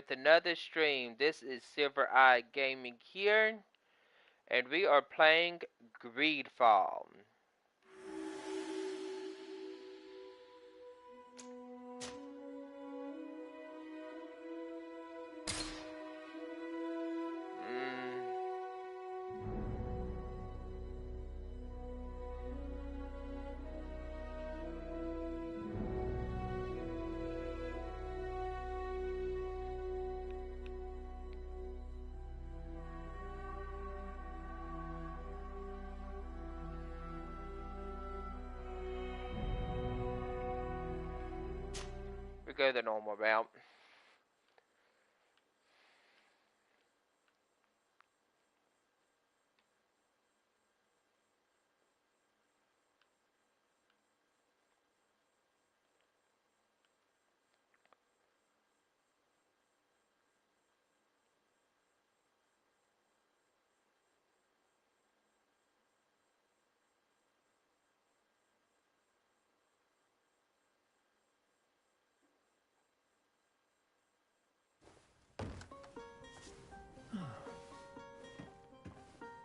with another stream. This is Silver Eye Gaming here, and we are playing Greedfall. We go the normal route.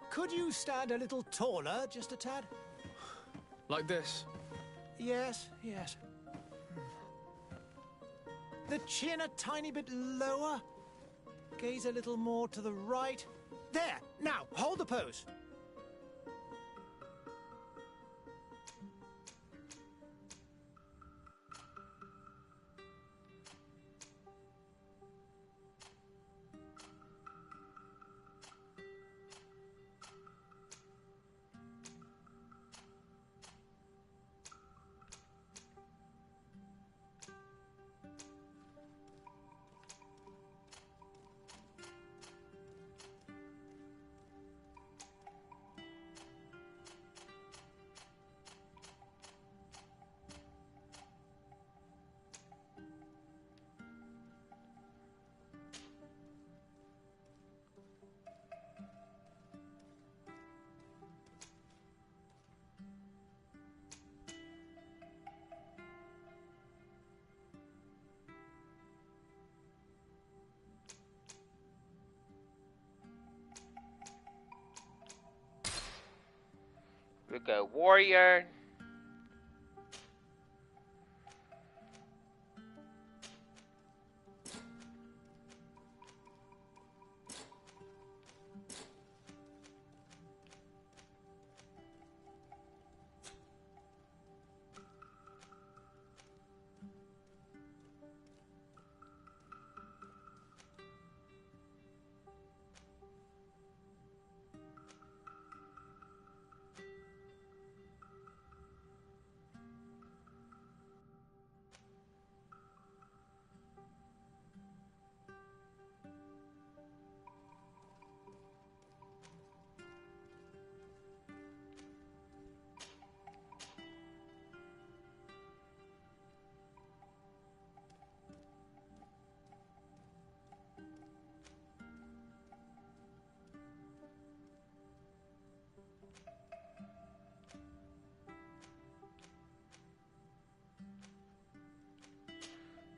Could you stand a little taller, just a tad? Like this? Yes, yes. The chin a tiny bit lower. Gaze a little more to the right. There! Now, hold the pose. We go warrior.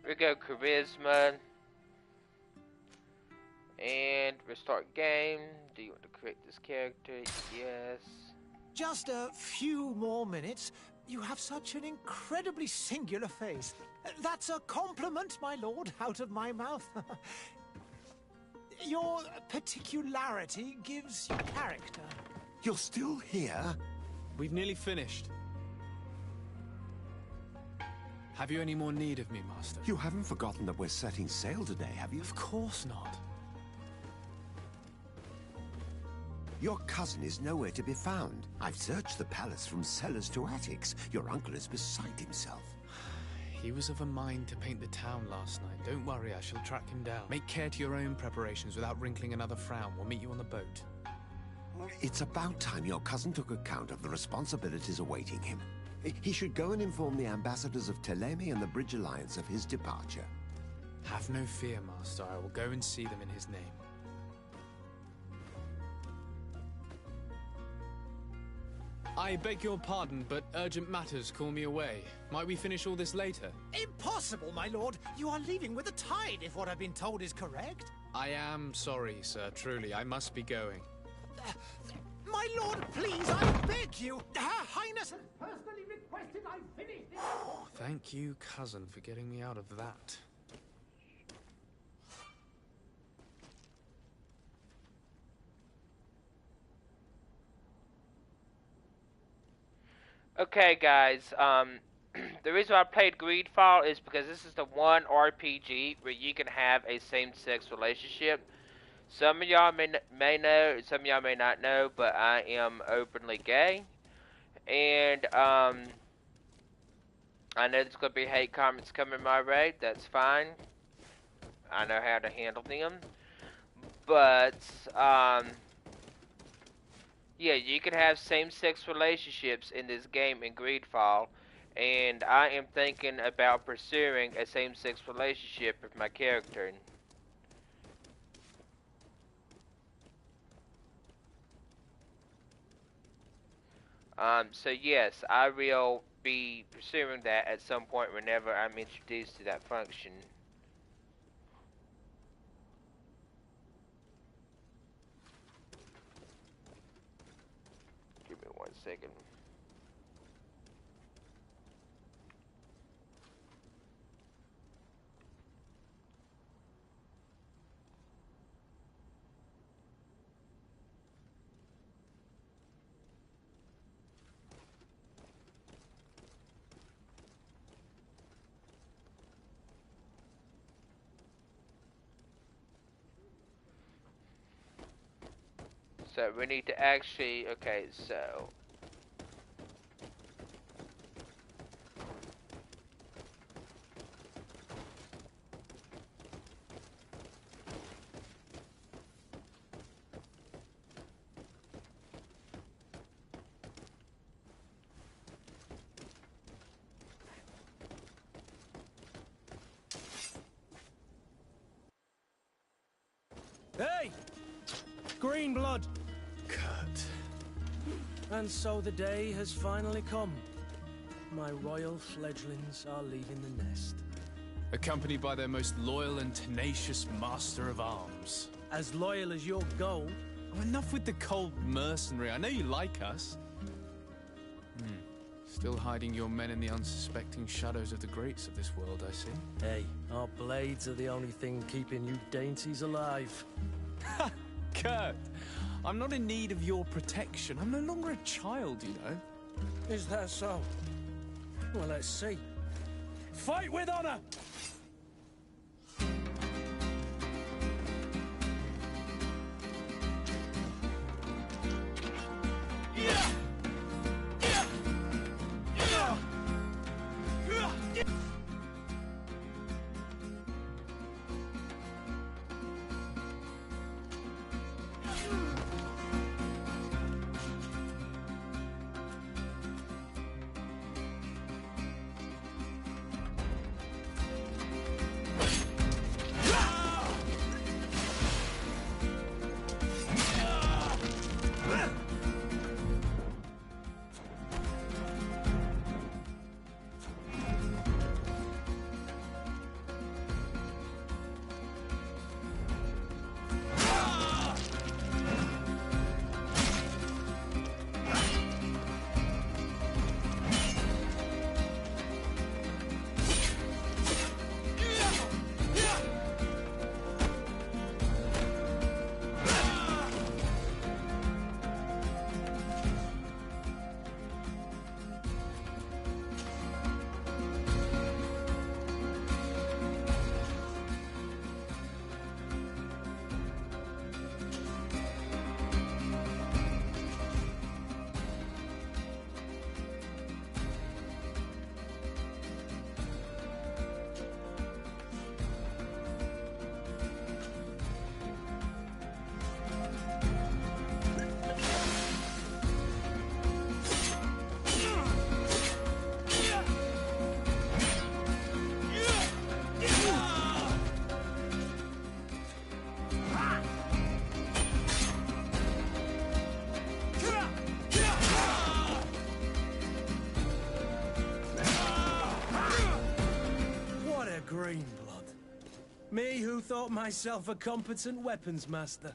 We go charisma. And restart game. Do you want to create this character? Yes. Just a few more minutes. You have such an incredibly singular face. That's a compliment, my lord, out of my mouth. Your particularity gives you character. You're still here? We've nearly finished. Have you any more need of me, Master? You haven't forgotten that we're setting sail today, have you? Of course not. Your cousin is nowhere to be found. I've searched the palace from cellars to attics. Your uncle is beside himself. He was of a mind to paint the town last night. Don't worry, I shall track him down. Make care to your own preparations without wrinkling another frown. We'll meet you on the boat. It's about time your cousin took account of the responsibilities awaiting him. He should go and inform the ambassadors of Telemi and the Bridge Alliance of his departure. Have no fear, Master. I will go and see them in his name. I beg your pardon, but urgent matters call me away. Might we finish all this later? Impossible, my lord. You are leaving with the tide, if what I've been told is correct. I am sorry, sir. Truly, I must be going. My lord, please, I beg you. Her Highness has personally requested I finish this. Thank you, cousin, for getting me out of that. Okay, guys. The reason why I played Greedfall is because this is the one RPG where you can have a same-sex relationship. Some of y'all may know, some of y'all may not know, but I am openly gay, and I know there's gonna be hate comments coming my way. That's fine. I know how to handle them, but yeah, you can have same-sex relationships in this game in Greedfall, and I am thinking about pursuing a same-sex relationship with my character. So yes, I will be pursuing that at some point whenever I'm introduced to that function. Give me 1 second. So we need to actually, okay, so Hey! Green blood! Kurt. And so the day has finally come. My royal fledglings are leaving the nest. Accompanied by their most loyal and tenacious master of arms. As loyal as your gold. Oh, enough with the cold mercenary. I know you like us. Still hiding your men in the unsuspecting shadows of the greats of this world, I see. Hey, our blades are the only thing keeping you dainties alive. Ha! Kurt! I'm not in need of your protection. I'm no longer a child, you know. Is that so? Well, let's see. Fight with honor! thought myself a competent weapons master.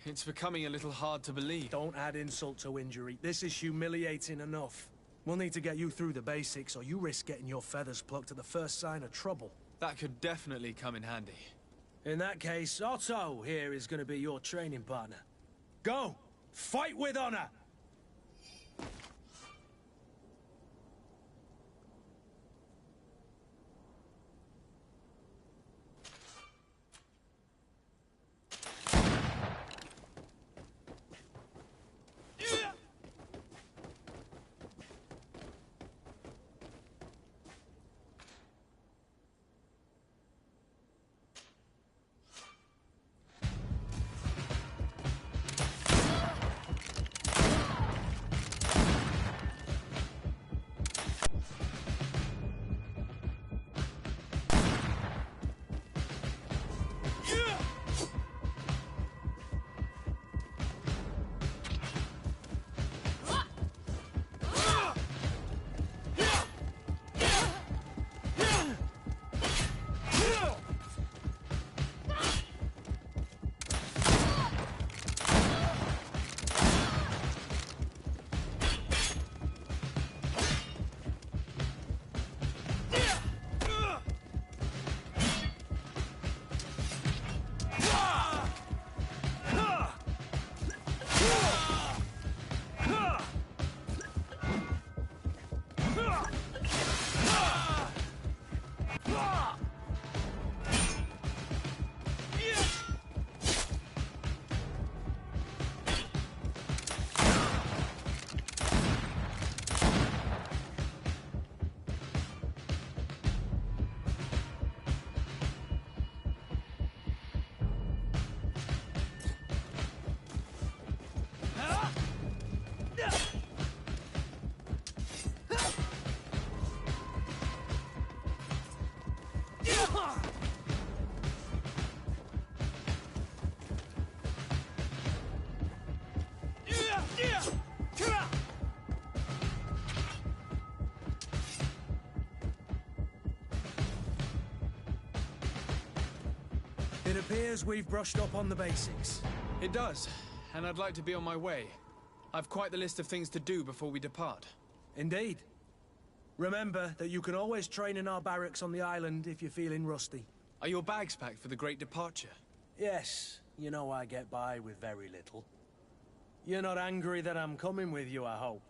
It's becoming a little hard to believe. Don't add insult to injury. This is humiliating enough. We'll need to get you through the basics, or you risk getting your feathers plucked at the first sign of trouble. That could definitely come in handy. In that case, Otto here is going to be your training partner. Go! Fight with honor! It appears we've brushed up on the basics. It does, and I'd like to be on my way. I've quite the list of things to do before we depart. Indeed. Remember that you can always train in our barracks on the island if you're feeling rusty. Are your bags packed for the great departure? Yes, you know I get by with very little. You're not angry that I'm coming with you, I hope.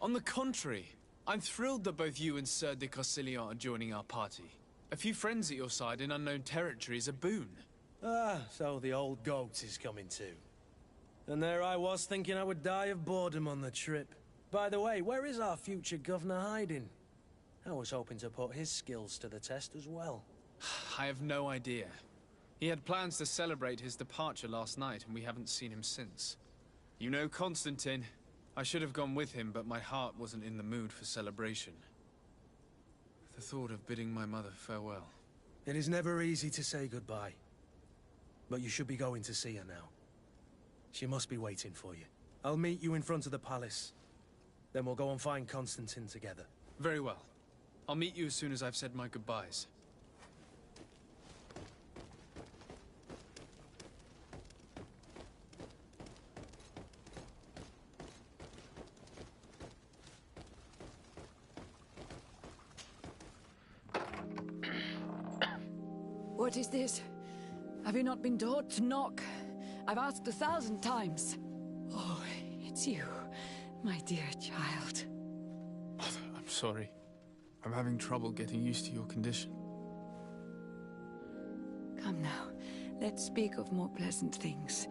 On the contrary, I'm thrilled that both you and Sir de Corsilion are joining our party. A few friends at your side in unknown territory is a boon. Ah, so the old goat is coming too. And there I was thinking I would die of boredom on the trip. By the way, where is our future governor hiding? I was hoping to put his skills to the test as well. I have no idea. He had plans to celebrate his departure last night, and we haven't seen him since. You know Constantine. I should have gone with him, but my heart wasn't in the mood for celebration. The thought of bidding my mother farewell. It is never easy to say goodbye. But you should be going to see her now. She must be waiting for you. I'll meet you in front of the palace. Then we'll go and find Constantine together. Very well. I'll meet you as soon as I've said my goodbyes. What is this? Have you not been taught to knock? I've asked 1,000 times. Oh, it's you, my dear child. Mother, I'm sorry. I'm having trouble getting used to your condition. Come now, let's speak of more pleasant things.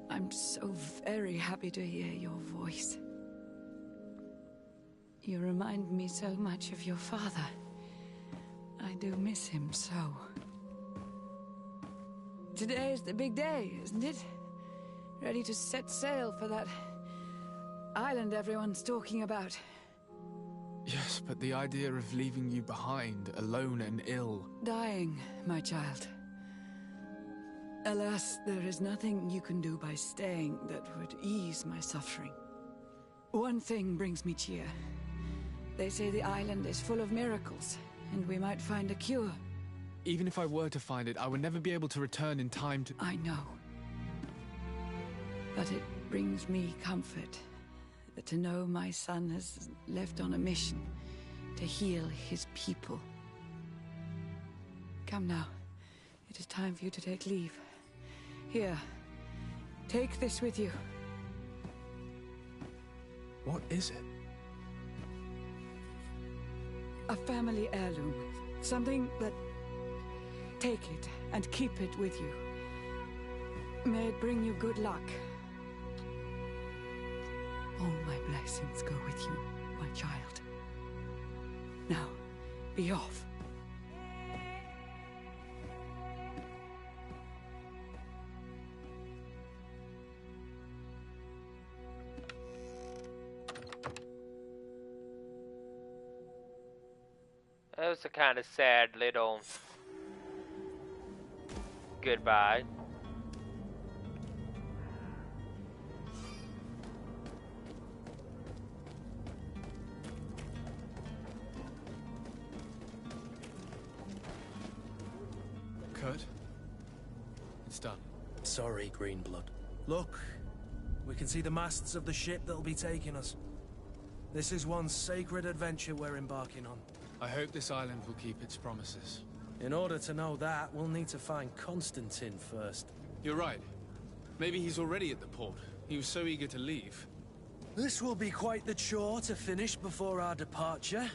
I'm so very happy to hear your voice. You remind me so much of your father. I do miss him so. Today is the big day, isn't it? Ready to set sail for that island everyone's talking about. Yes, but the idea of leaving you behind, alone and ill... Dying, my child. Alas, there is nothing you can do by staying that would ease my suffering. One thing brings me cheer. They say the island is full of miracles. and we might find a cure. Even if I were to find it, I would never be able to return in time to... I know. But it brings me comfort to know my son has left on a mission to heal his people. Come now. It is time for you to take leave. Here, take this with you. What is it? A family heirloom. Something that... Take it and keep it with you. May it bring you good luck. All my blessings go with you, my child. Now, be off. That was a kind of sad little goodbye. Kurt? It's done. Sorry, Greenblood. Look, we can see the masts of the ship that'll be taking us. This is one sacred adventure we're embarking on. I hope this island will keep its promises. In order to know that, we'll need to find Constantine first. You're right. Maybe he's already at the port. He was so eager to leave. This will be quite the chore to finish before our departure.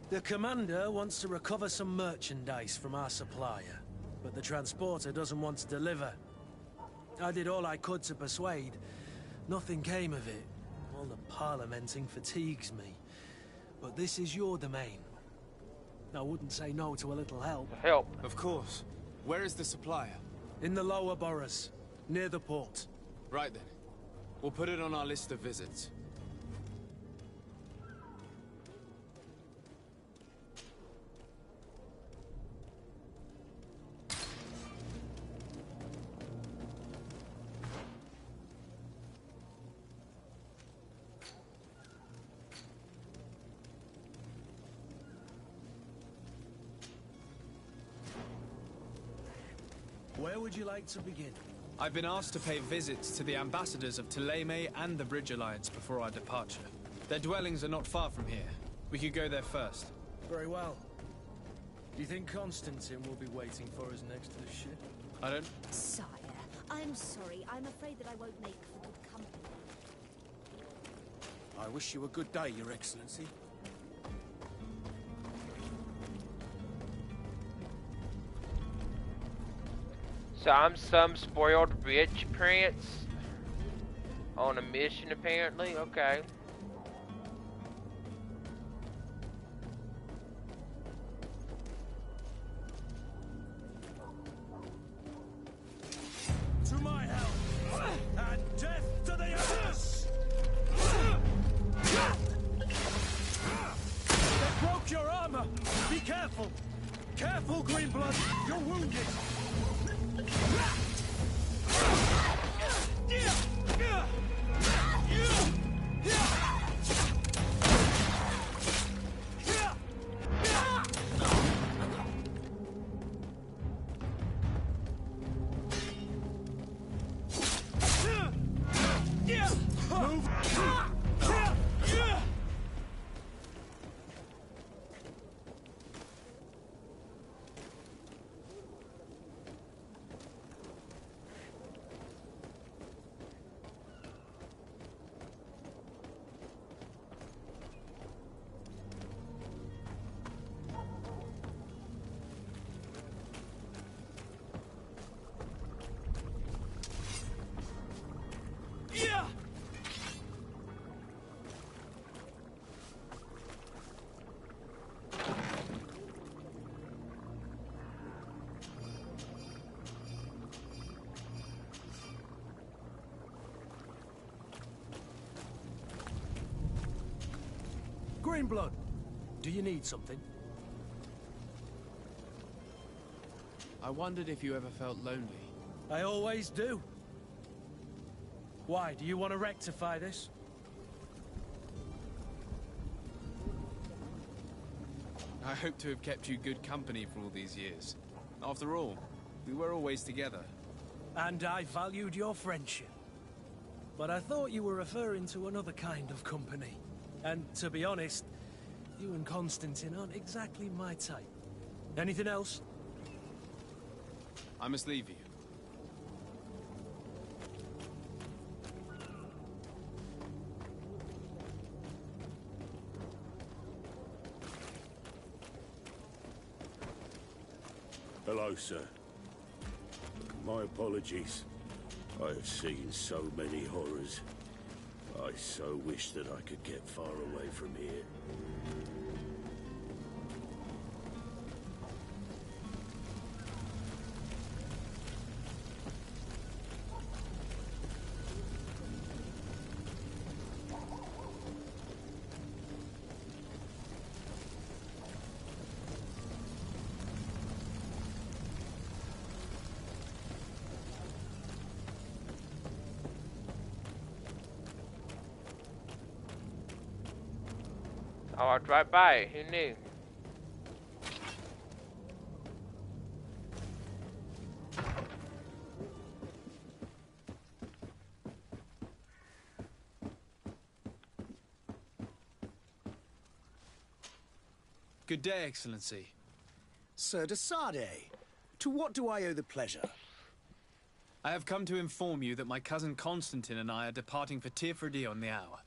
The commander wants to recover some merchandise from our supplier, but the transporter doesn't want to deliver. I did all I could to persuade. Nothing came of it. All the parliamenting fatigues me. But this is your domain. I wouldn't say no to a little help. Help. Of course. Where is the supplier? In the lower boroughs, near the port. Right then. We'll put it on our list of visits. Where would you like to begin? I've been asked to pay visits to the ambassadors of Thélème and the Bridge Alliance before our departure. Their dwellings are not far from here. We could go there first. Very well. Do you think Constantine will be waiting for us next to the ship? I don't... Sire, I'm sorry. I'm afraid that I won't make for good company. I wish you a good day, Your Excellency. So I'm some spoiled rich prince on a mission, apparently. Okay. To my help! And death to the others! They broke your armor! Be careful! Careful, Greenblood! You're wounded! Greenblood, do you need something? I wondered if you ever felt lonely. I always do. Why, do you want to rectify this? I hope to have kept you good company for all these years. After all, we were always together. And I valued your friendship. But I thought you were referring to another kind of company. And to be honest, you and Constantine aren't exactly my type. Anything else? I must leave you. Hello, sir. My apologies. I have seen so many horrors. I so wish that I could get far away from here. I walked right by it. Who knew? Good day, Excellency. Sir de Sardet, to what do I owe the pleasure? I have come to inform you that my cousin Constantine and I are departing for Tirfredi on the hour.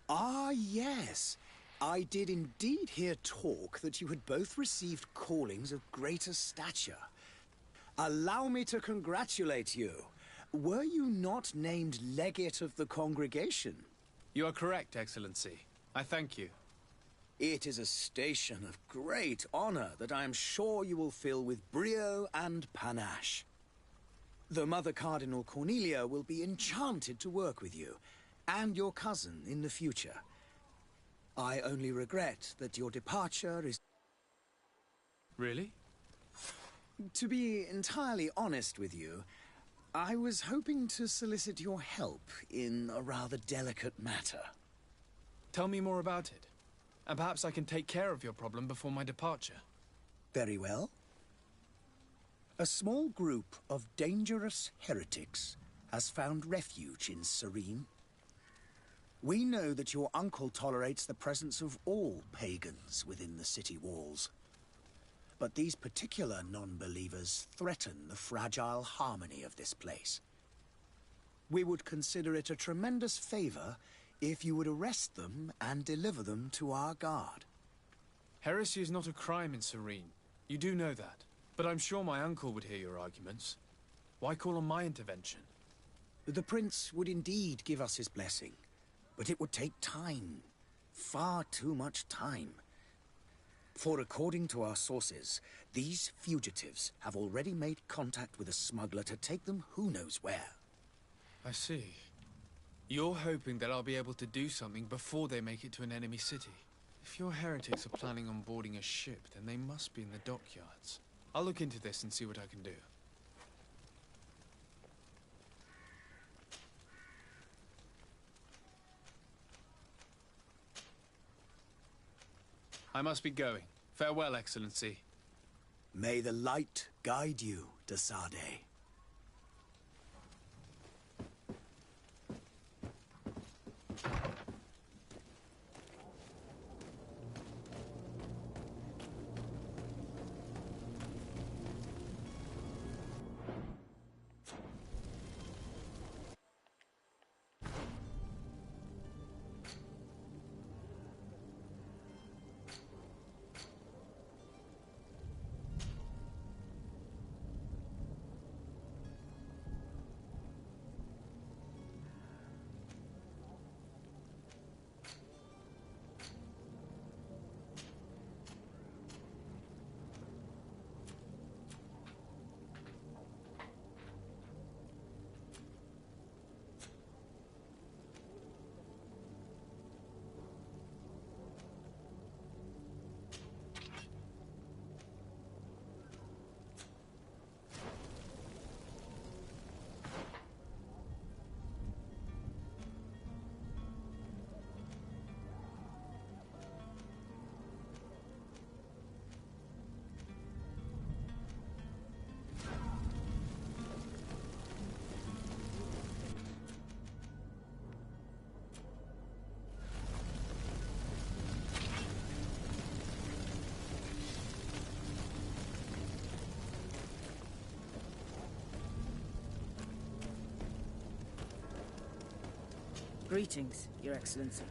Ah, yes. I did indeed hear talk that you had both received callings of greater stature. Allow me to congratulate you. Were you not named legate of the congregation? You are correct, Excellency. I thank you. It is a station of great honor that I am sure you will fill with brio and panache. The Mother Cardinal Cornelia will be enchanted to work with you, and your cousin in the future. I only regret that your departure is... Really? To be entirely honest with you, I was hoping to solicit your help in a rather delicate matter. Tell me more about it, and perhaps I can take care of your problem before my departure. Very well. A small group of dangerous heretics has found refuge in Serene. We know that your uncle tolerates the presence of all pagans within the city walls. But these particular non-believers threaten the fragile harmony of this place. We would consider it a tremendous favor if you would arrest them and deliver them to our guard. Heresy is not a crime in Serene. You do know that. But I'm sure my uncle would hear your arguments. Why call on my intervention? The prince would indeed give us his blessing. But it would take time. Far too much time. For according to our sources, these fugitives have already made contact with a smuggler to take them who knows where. I see. You're hoping that I'll be able to do something before they make it to an enemy city. If your heretics are planning on boarding a ship, then they must be in the dockyards. I'll look into this and see what I can do. I must be going. Farewell, Excellency. May the light guide you, de Sardet. Greetings, Your Excellency.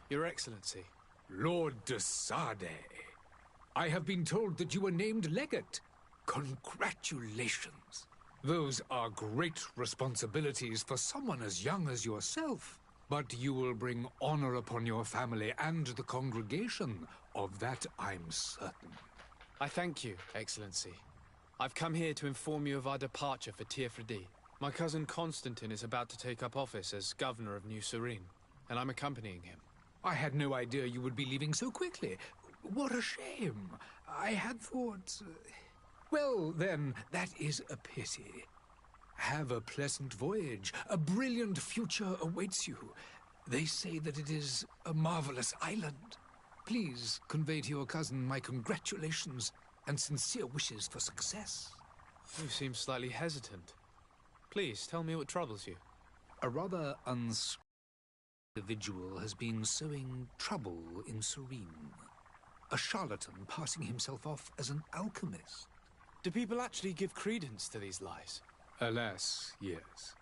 Your Excellency. Lord de Sade, I have been told that you were named legate. Congratulations. Those are great responsibilities for someone as young as yourself. But you will bring honor upon your family and the congregation. Of that, I'm certain. I thank you, Excellency. I've come here to inform you of our departure for Tirfredi. My cousin Constantine is about to take up office as governor of New Serene, and I'm accompanying him. I had no idea you would be leaving so quickly. What a shame. I had thought... Well, then, that is a pity. Have a pleasant voyage. A brilliant future awaits you. They say that it is a marvelous island. Please convey to your cousin my congratulations and sincere wishes for success. You seem slightly hesitant. Please, tell me what troubles you. A rather individual has been sowing trouble in Serene. A charlatan passing himself off as an alchemist. Do people actually give credence to these lies? Alas, yes.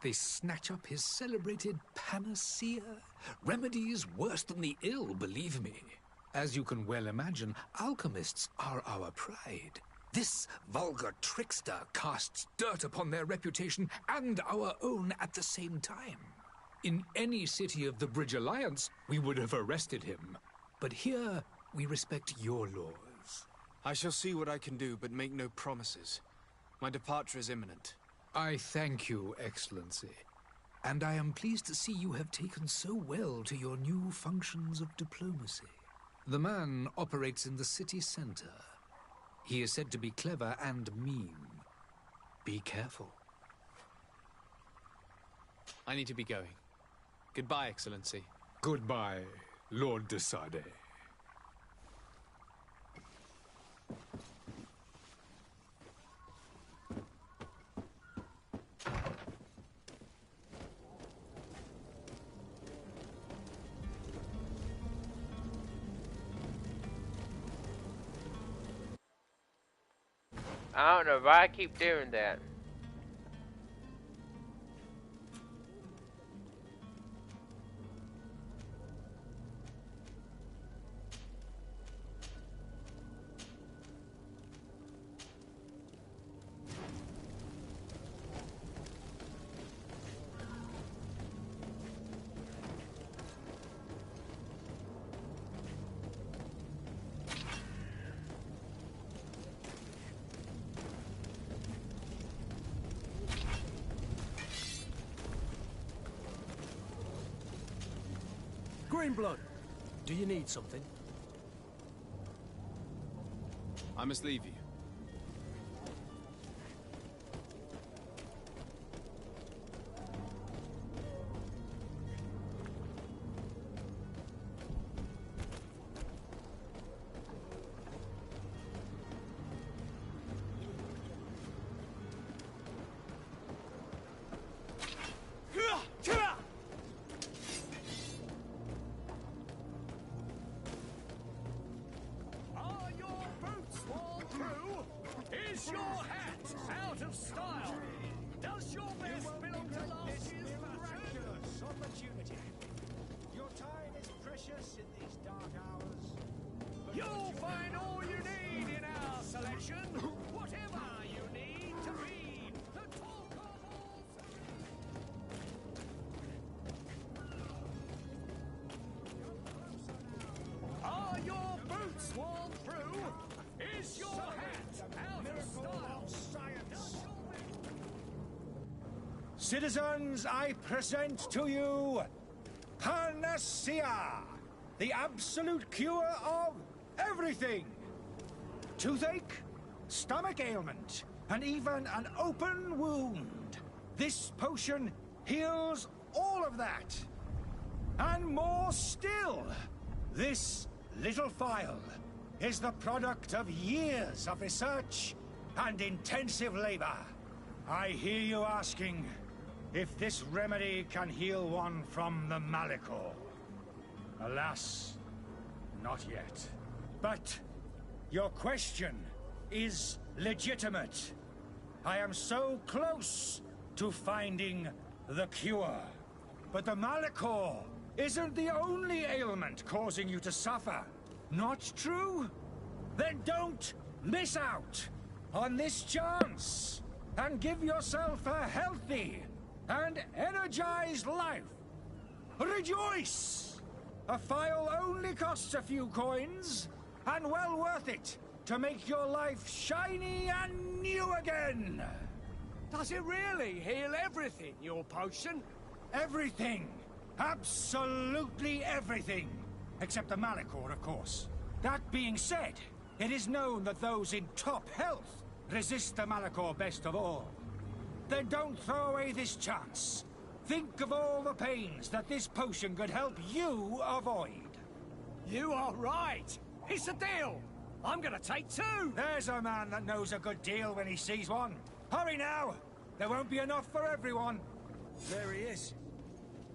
They snatch up his celebrated panacea. Remedies worse than the ill, believe me. As you can well imagine, alchemists are our pride. This vulgar trickster casts dirt upon their reputation and our own at the same time. In any city of the Bridge Alliance, we would have arrested him. But here, we respect your laws. I shall see what I can do, but make no promises. My departure is imminent. I thank you, Excellency. And I am pleased to see you have taken so well to your new functions of diplomacy. The man operates in the city center. He is said to be clever and mean. Be careful. I need to be going. Goodbye, Excellency. Goodbye, Lord de Sade. I don't know why I keep doing that. Greenblood, do you need something? I must leave you. Citizens, I present to you Panacea, the absolute cure of everything. Toothache, stomach ailment, and even an open wound. This potion heals all of that. And more still, this little phial is the product of years of research and intensive labor. I hear you asking if this remedy can heal one from the Malichor. Alas, not yet. But Your question is legitimate. I am so close to finding the cure. But the Malachor isn't the only ailment causing you to suffer. Not true? Then don't miss out on this chance and give yourself a healthy and energized life. Rejoice! A file only costs a few coins, and well worth it to make your life shiny and new again. Does it really heal everything, your potion? Everything. Absolutely everything. Except the Malachor, of course. That being said, it is known that those in top health resist the Malachor best of all. Then don't throw away this chance. Think of all the pains that this potion could help you avoid. You are right. It's a deal. I'm gonna take 2. There's a man that knows a good deal when he sees one. Hurry now. There won't be enough for everyone. There he is.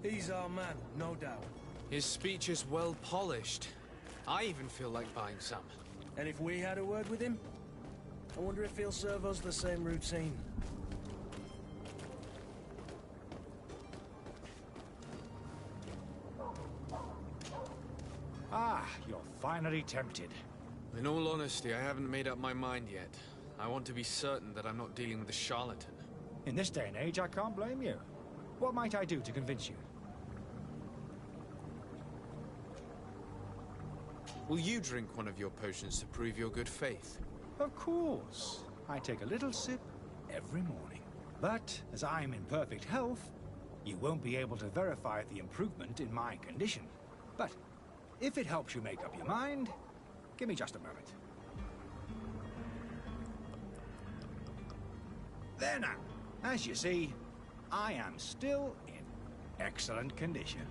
He's our man, no doubt. His speech is well polished. I even feel like buying some. And if we had a word with him, I wonder if he'll serve us the same routine. Ah, you're finally tempted. In all honesty, I haven't made up my mind yet. I want to be certain that I'm not dealing with a charlatan. In this day and age, I can't blame you. What might I do to convince you? Will you drink one of your potions to prove your good faith? Of course. I take a little sip every morning. But as I'm in perfect health, you won't be able to verify the improvement in my condition. But if it helps you make up your mind, give me just a moment. There now. As you see, I am still in excellent condition.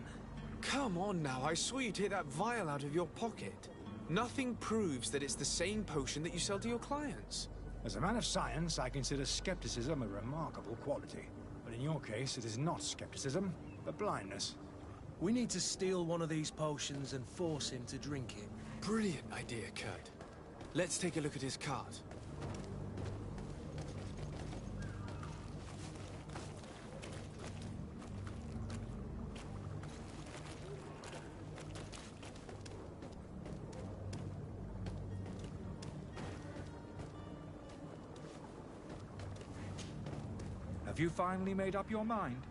Come on now, I saw you take that vial out of your pocket. Nothing proves that it's the same potion that you sell to your clients. As a man of science, I consider skepticism a remarkable quality. But in your case, it is not skepticism, but blindness. We need to steal one of these potions and force him to drink it. Brilliant idea, Kurt. Let's take a look at his cart. Have you finally made up your mind?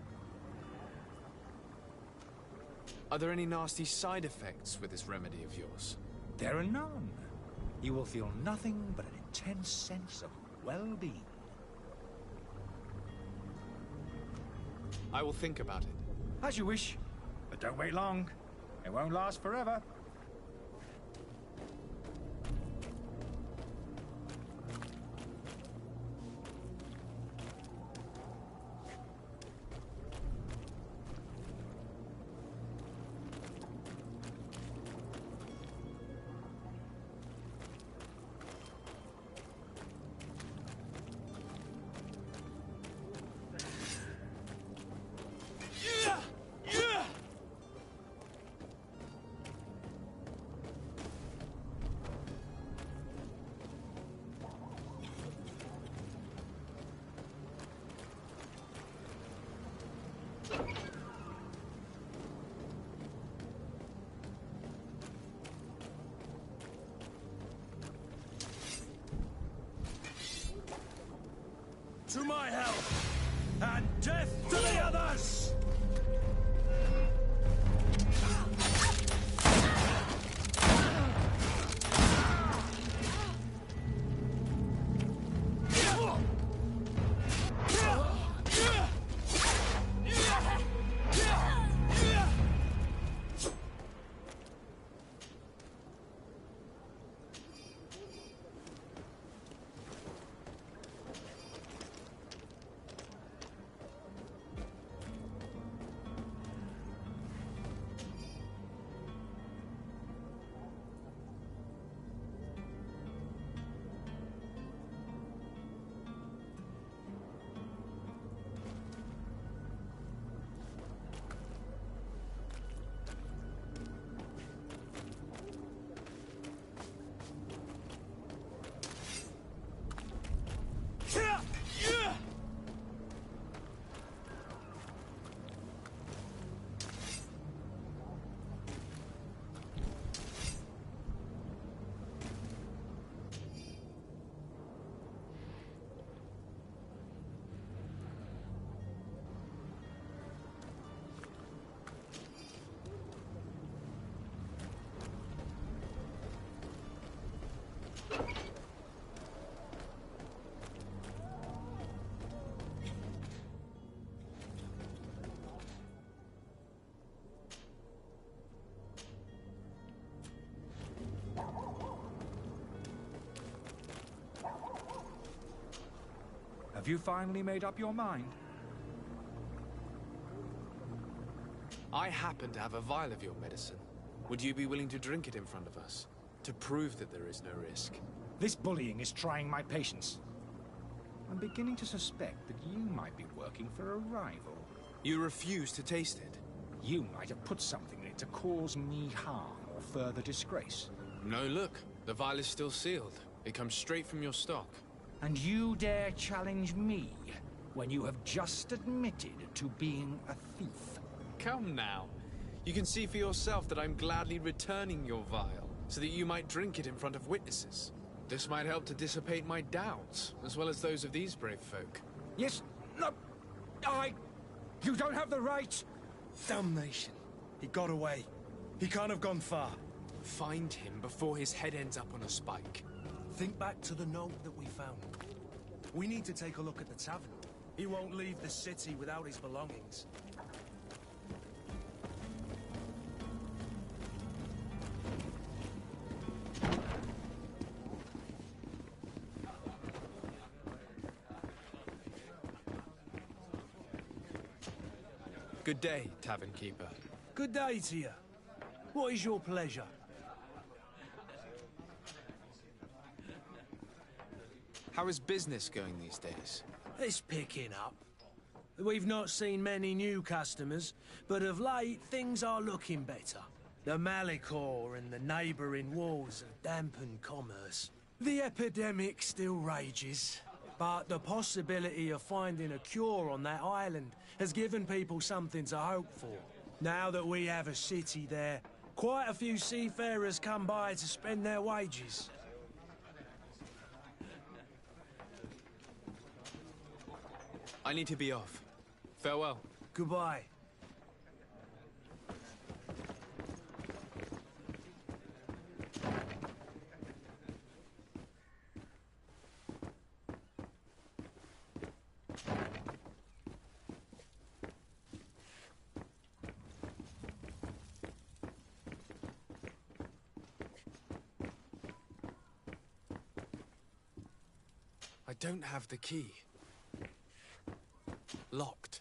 Are there any nasty side effects with this remedy of yours? There are none. You will feel nothing but an intense sense of well-being. I will think about it. As you wish, but don't wait long. It won't last forever. To my health, and death to the others! Have you finally made up your mind? I happen to have a vial of your medicine. Would you be willing to drink it in front of us? To prove that there is no risk? This bullying is trying my patience. I'm beginning to suspect that you might be working for a rival. You refuse to taste it? You might have put something in it to cause me harm or further disgrace. No, look. The vial is still sealed. It comes straight from your stock. And you dare challenge me when you have just admitted to being a thief? Come now. You can see for yourself that I'm gladly returning your vial, so that you might drink it in front of witnesses. This might help to dissipate my doubts, as well as those of these brave folk. Yes, no, You don't have the right! Damnation. He got away. He can't have gone far. Find him before his head ends up on a spike. Think back to the note that we found. We need to take a look at the tavern. He won't leave the city without his belongings. Good day, tavern keeper. Good day to you. What is your pleasure? How is business going these days? It's picking up. We've not seen many new customers, but of late things are looking better. The Malachor and the neighbouring wars have dampened commerce. The epidemic still rages, but the possibility of finding a cure on that island has given people something to hope for. Now that we have a city there, quite a few seafarers come by to spend their wages. I need to be off. Farewell. Goodbye. I don't have the key. Locked.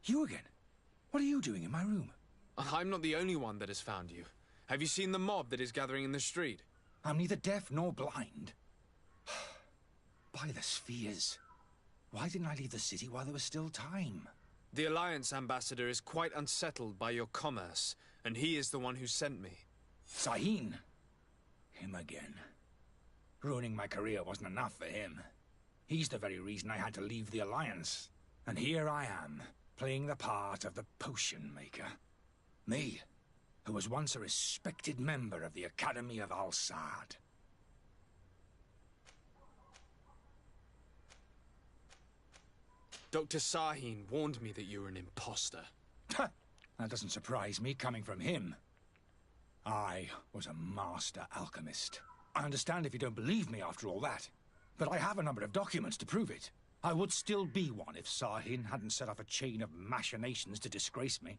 You again? What are you doing in my room? I'm not the only one that has found you. Have you seen the mob that is gathering in the street? I'm neither deaf nor blind. By the spheres. Why didn't I leave the city while there was still time? The Alliance ambassador is quite unsettled by your commerce, and he is the one who sent me. Sahin? Him again. Ruining my career wasn't enough for him. He's the very reason I had to leave the Alliance. And here I am, playing the part of the potion maker. Me, who was once a respected member of the Academy of Al-Saad. Dr. Sahin warned me that you were an imposter. That doesn't surprise me, coming from him. I was a master alchemist. I understand if you don't believe me after all that, but I have a number of documents to prove it. I would still be one if Sahin hadn't set off a chain of machinations to disgrace me.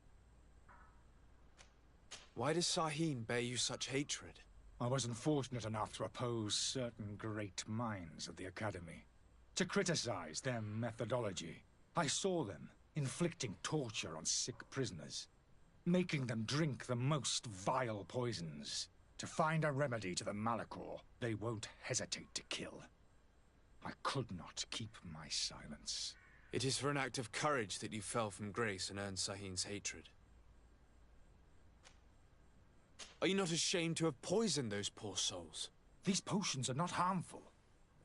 Why does Sahin bear you such hatred? I wasn't fortunate enough to oppose certain great minds of the Academy. To criticize their methodology. I saw them inflicting torture on sick prisoners. Making them drink the most vile poisons. To find a remedy to the Malachor they won't hesitate to kill. I could not keep my silence. It is for an act of courage that you fell from grace and earned Sahin's hatred. Are you not ashamed to have poisoned those poor souls? These potions are not harmful.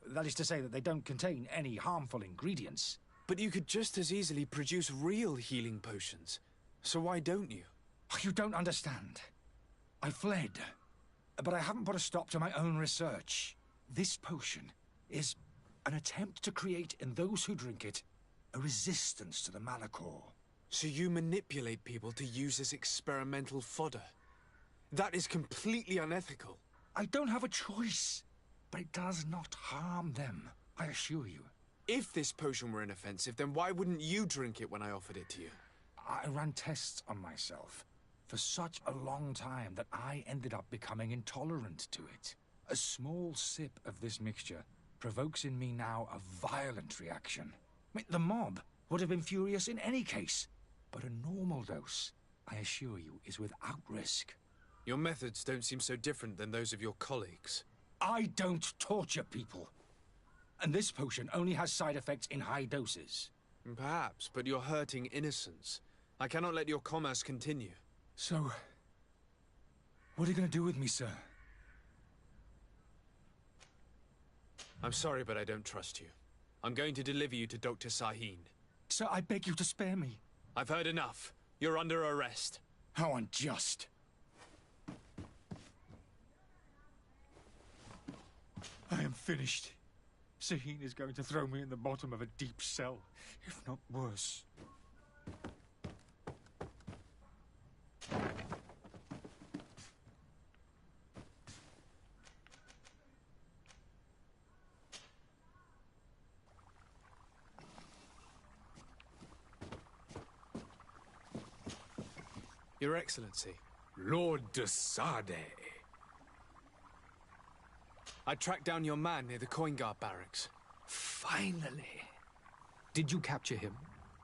That is to say that they don't contain any harmful ingredients. But you could just as easily produce real healing potions. So why don't you? You don't understand. I fled. But I haven't put a stop to my own research. This potion is an attempt to create in those who drink it a resistance to the Malachor. So you manipulate people to use as experimental fodder? That is completely unethical. I don't have a choice, but it does not harm them, I assure you. If this potion were inoffensive, then why wouldn't you drink it when I offered it to you? I ran tests on myself for such a long time that I ended up becoming intolerant to it. A small sip of this mixture provokes in me now a violent reaction. I mean, the mob would have been furious in any case, but a normal dose, I assure you, is without risk. Your methods don't seem so different than those of your colleagues. I don't torture people. And this potion only has side effects in high doses. Perhaps, but you're hurting innocents. I cannot let your commerce continue. So, what are you going to do with me, sir? I'm sorry, but I don't trust you. I'm going to deliver you to Dr. Sahin. Sir, I beg you to spare me. I've heard enough. You're under arrest. How unjust. I am finished. Sahin is going to throw me in the bottom of a deep cell, if not worse. Your Excellency. Lord de Sade. I tracked down your man near the Coin Guard barracks. Finally. Did you capture him?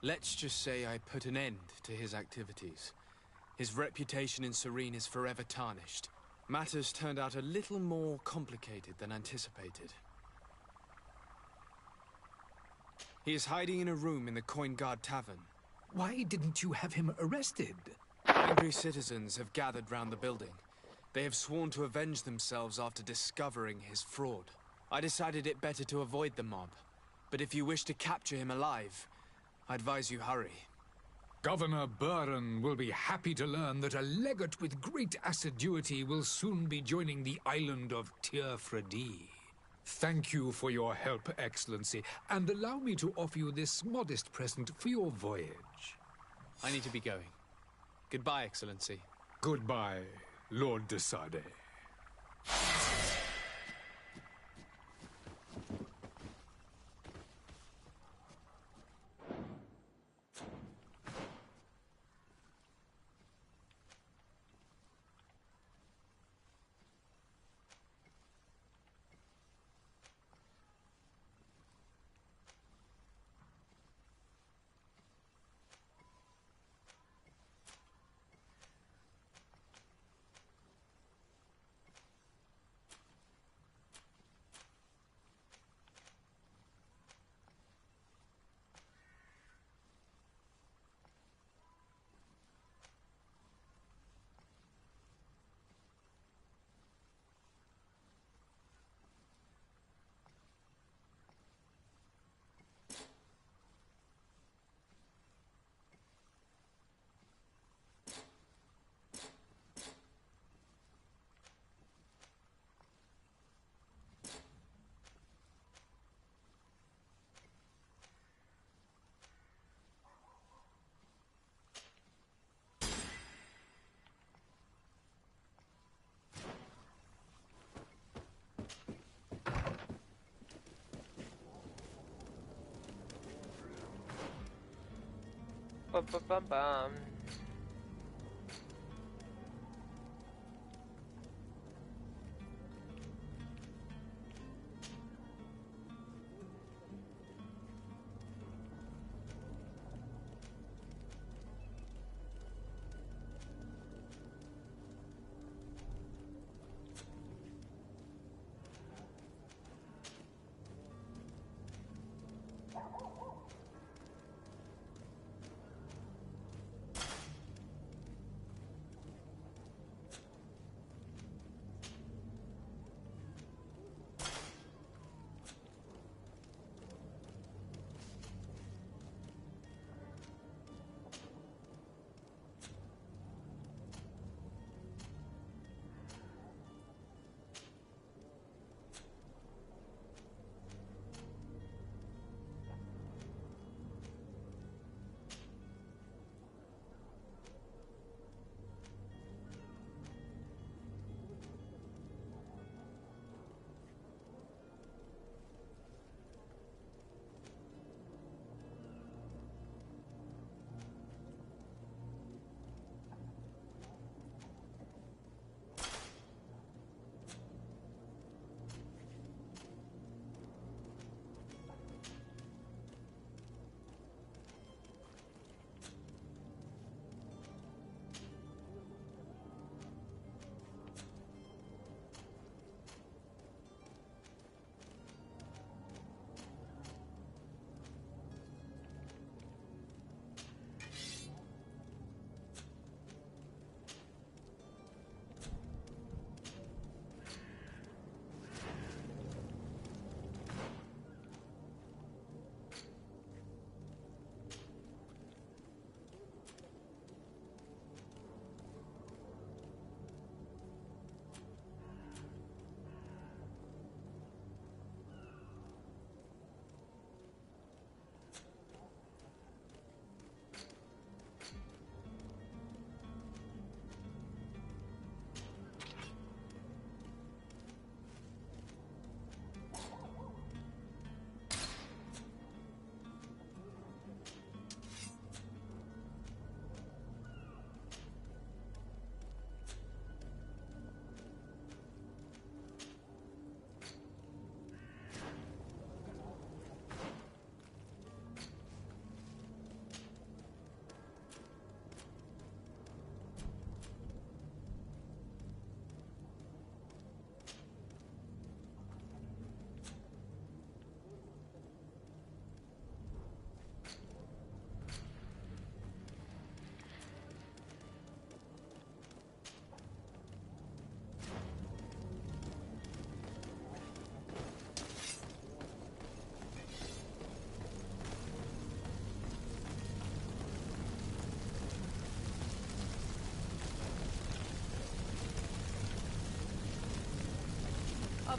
Let's just say I put an end to his activities. His reputation in Serene is forever tarnished. Matters turned out a little more complicated than anticipated. He is hiding in a room in the Coin Guard Tavern. Why didn't you have him arrested? Angry citizens have gathered round the building. They have sworn to avenge themselves after discovering his fraud. I decided it better to avoid the mob. But if you wish to capture him alive, I advise you hurry. Governor Buren will be happy to learn that a legate with great assiduity will soon be joining the island of Tir-Fredi. Thank you for your help, Excellency, and allow me to offer you this modest present for your voyage. I need to be going. Goodbye, Excellency. Goodbye, Lord de Sade. Bum, bum, bum, bum.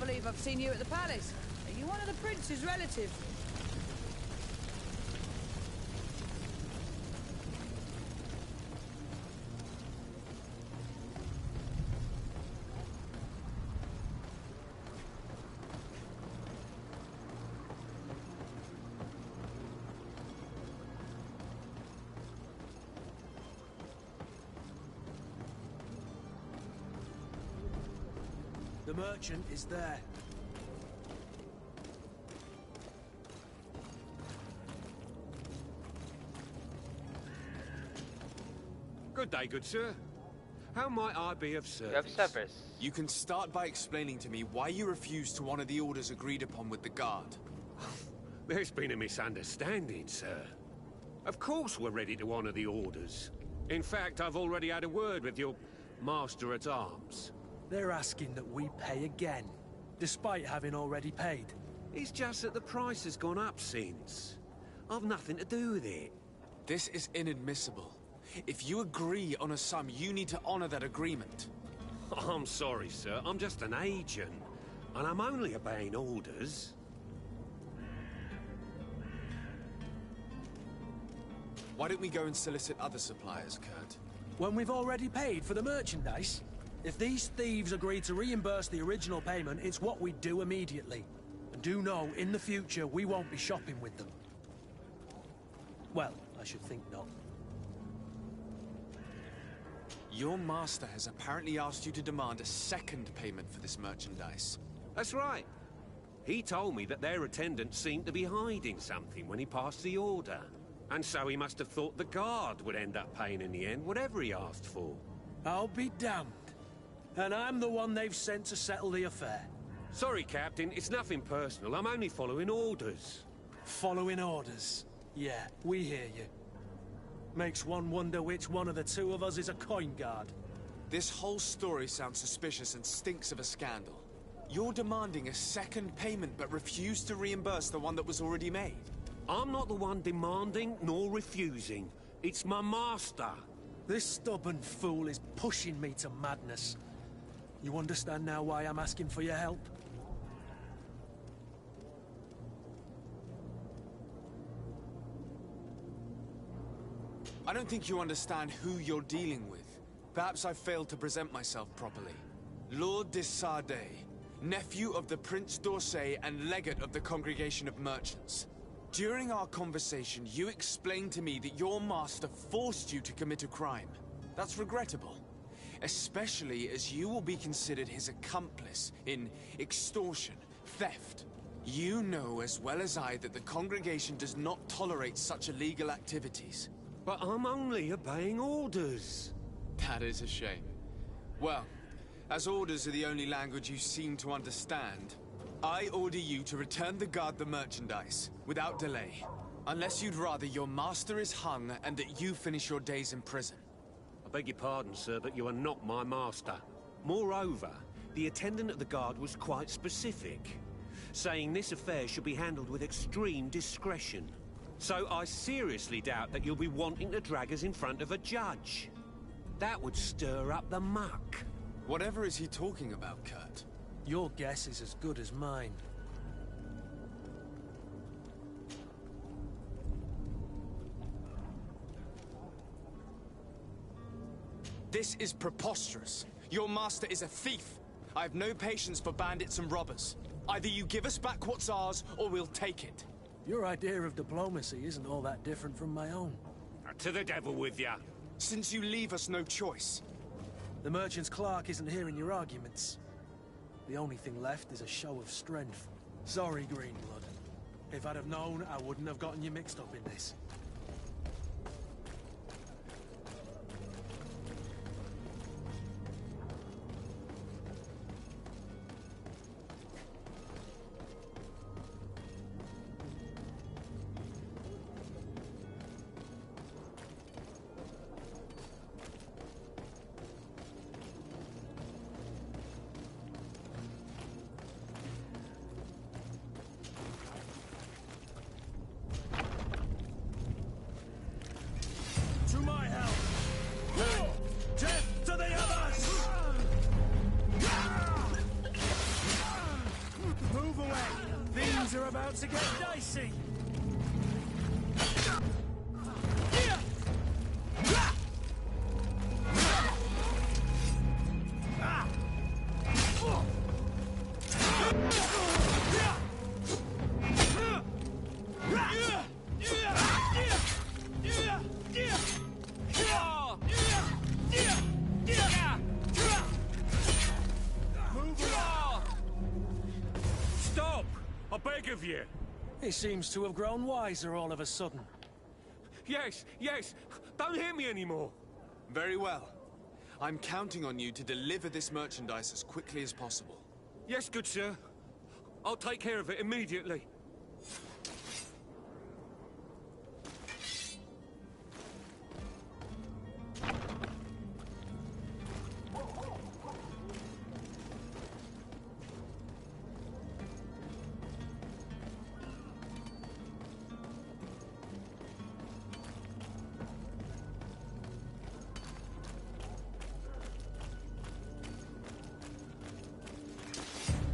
believe I've seen you at the palace. Are you one of the prince's relatives? The merchant is there. Good day, good sir. How might I be of service? You can start by explaining to me why you refused to honor the orders agreed upon with the guard. There's been a misunderstanding, sir. Of course we're ready to honor the orders. In fact, I've already had a word with your master-at-arms. They're asking that we pay again, despite having already paid. It's just that the price has gone up since. I've nothing to do with it. This is inadmissible. If you agree on a sum, you need to honor that agreement. I'm sorry, sir. I'm just an agent. And I'm only obeying orders. Why don't we go and solicit other suppliers, Kurt? When we've already paid for the merchandise? If these thieves agree to reimburse the original payment, it's what we do immediately. And do know, in the future, we won't be shopping with them. Well, I should think not. Your master has apparently asked you to demand a second payment for this merchandise. That's right. He told me that their attendant seemed to be hiding something when he passed the order. And so he must have thought the guard would end up paying in the end, whatever he asked for. I'll be damned. And I'm the one they've sent to settle the affair. Sorry, Captain, it's nothing personal. I'm only following orders. Following orders? Yeah, we hear you. Makes one wonder which one of the two of us is a coin guard. This whole story sounds suspicious and stinks of a scandal. You're demanding a second payment but refuse to reimburse the one that was already made. I'm not the one demanding nor refusing. It's my master. This stubborn fool is pushing me to madness. You understand now why I'm asking for your help? I don't think you understand who you're dealing with. Perhaps I failed to present myself properly. Lord de Sardet, nephew of the Prince d'Orsay and legate of the Congregation of Merchants. During our conversation, you explained to me that your master forced you to commit a crime. That's regrettable. Especially as you will be considered his accomplice in extortion, theft. You know as well as I that the congregation does not tolerate such illegal activities. But I'm only obeying orders. That is a shame. Well, as orders are the only language you seem to understand, I order you to return the guard the merchandise, without delay. Unless you'd rather your master is hung and that you finish your days in prison. I beg your pardon, sir, but you are not my master. Moreover, the attendant of the guard was quite specific, saying this affair should be handled with extreme discretion. So I seriously doubt that you'll be wanting to drag us in front of a judge. That would stir up the muck. Whatever is he talking about, Kurt? Your guess is as good as mine. This is preposterous. Your master is a thief. I have no patience for bandits and robbers. Either you give us back what's ours, or we'll take it. Your idea of diplomacy isn't all that different from my own. To the devil with ya. Since you leave us no choice. The merchant's clerk isn't hearing your arguments. The only thing left is a show of strength. Sorry, Greenblood. If I'd have known, I wouldn't have gotten you mixed up in this. way! Things are about to get dicey! Stop! I beg of you! He seems to have grown wiser all of a sudden. Yes, yes! Don't hit me anymore! Very well. I'm counting on you to deliver this merchandise as quickly as possible. Yes, good sir. I'll take care of it immediately.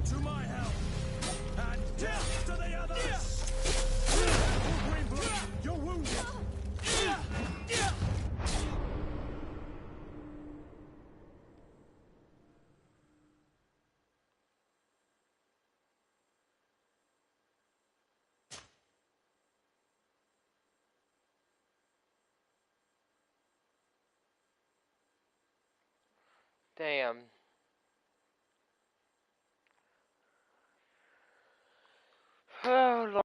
To my help! And death to the others! Greenblood, you're wounded! Damn. Oh, Lord.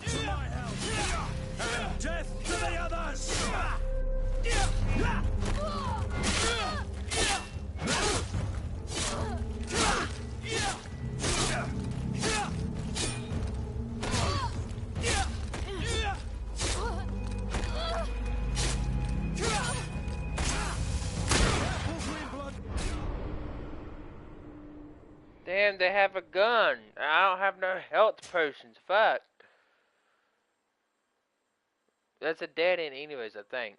To my help! And death to the others! Damn, they have a gun. I don't have no health potions. Fuck. That's a dead end anyways, I think.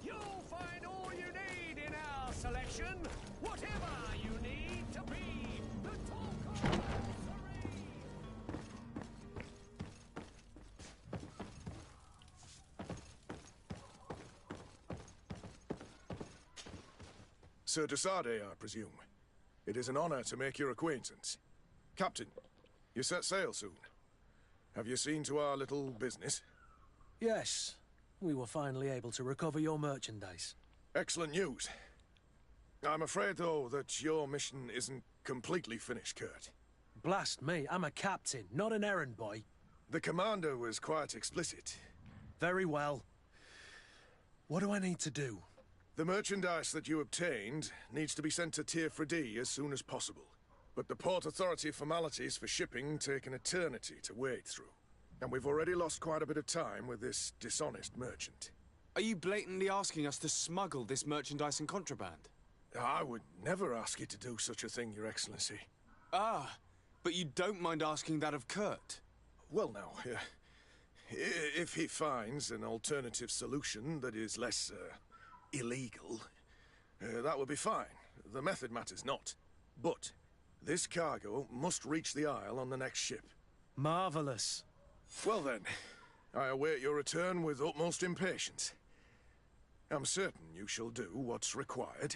You'll find all you need in our selection. Whatever you need to be the talk of Serene. Sir Desade, I presume. It is an honor to make your acquaintance. Captain, you set sail soon. Have you seen to our little business? Yes, we were finally able to recover your merchandise. Excellent news. I'm afraid, though, that your mission isn't completely finished, Kurt. Blast me, I'm a captain, not an errand boy. The commander was quite explicit. Very well. What do I need to do? The merchandise that you obtained needs to be sent to Tier 4D as soon as possible. But the Port Authority formalities for shipping take an eternity to wade through. And we've already lost quite a bit of time with this dishonest merchant. Are you blatantly asking us to smuggle this merchandise and contraband? I would never ask you to do such a thing, Your Excellency. Ah, but you don't mind asking that of Kurt? Well, now, if he finds an alternative solution that is less, illegal, that would be fine. The method matters not. But this cargo must reach the Isle on the next ship. Marvelous. Well then, I await your return with utmost impatience. I'm certain you shall do what's required.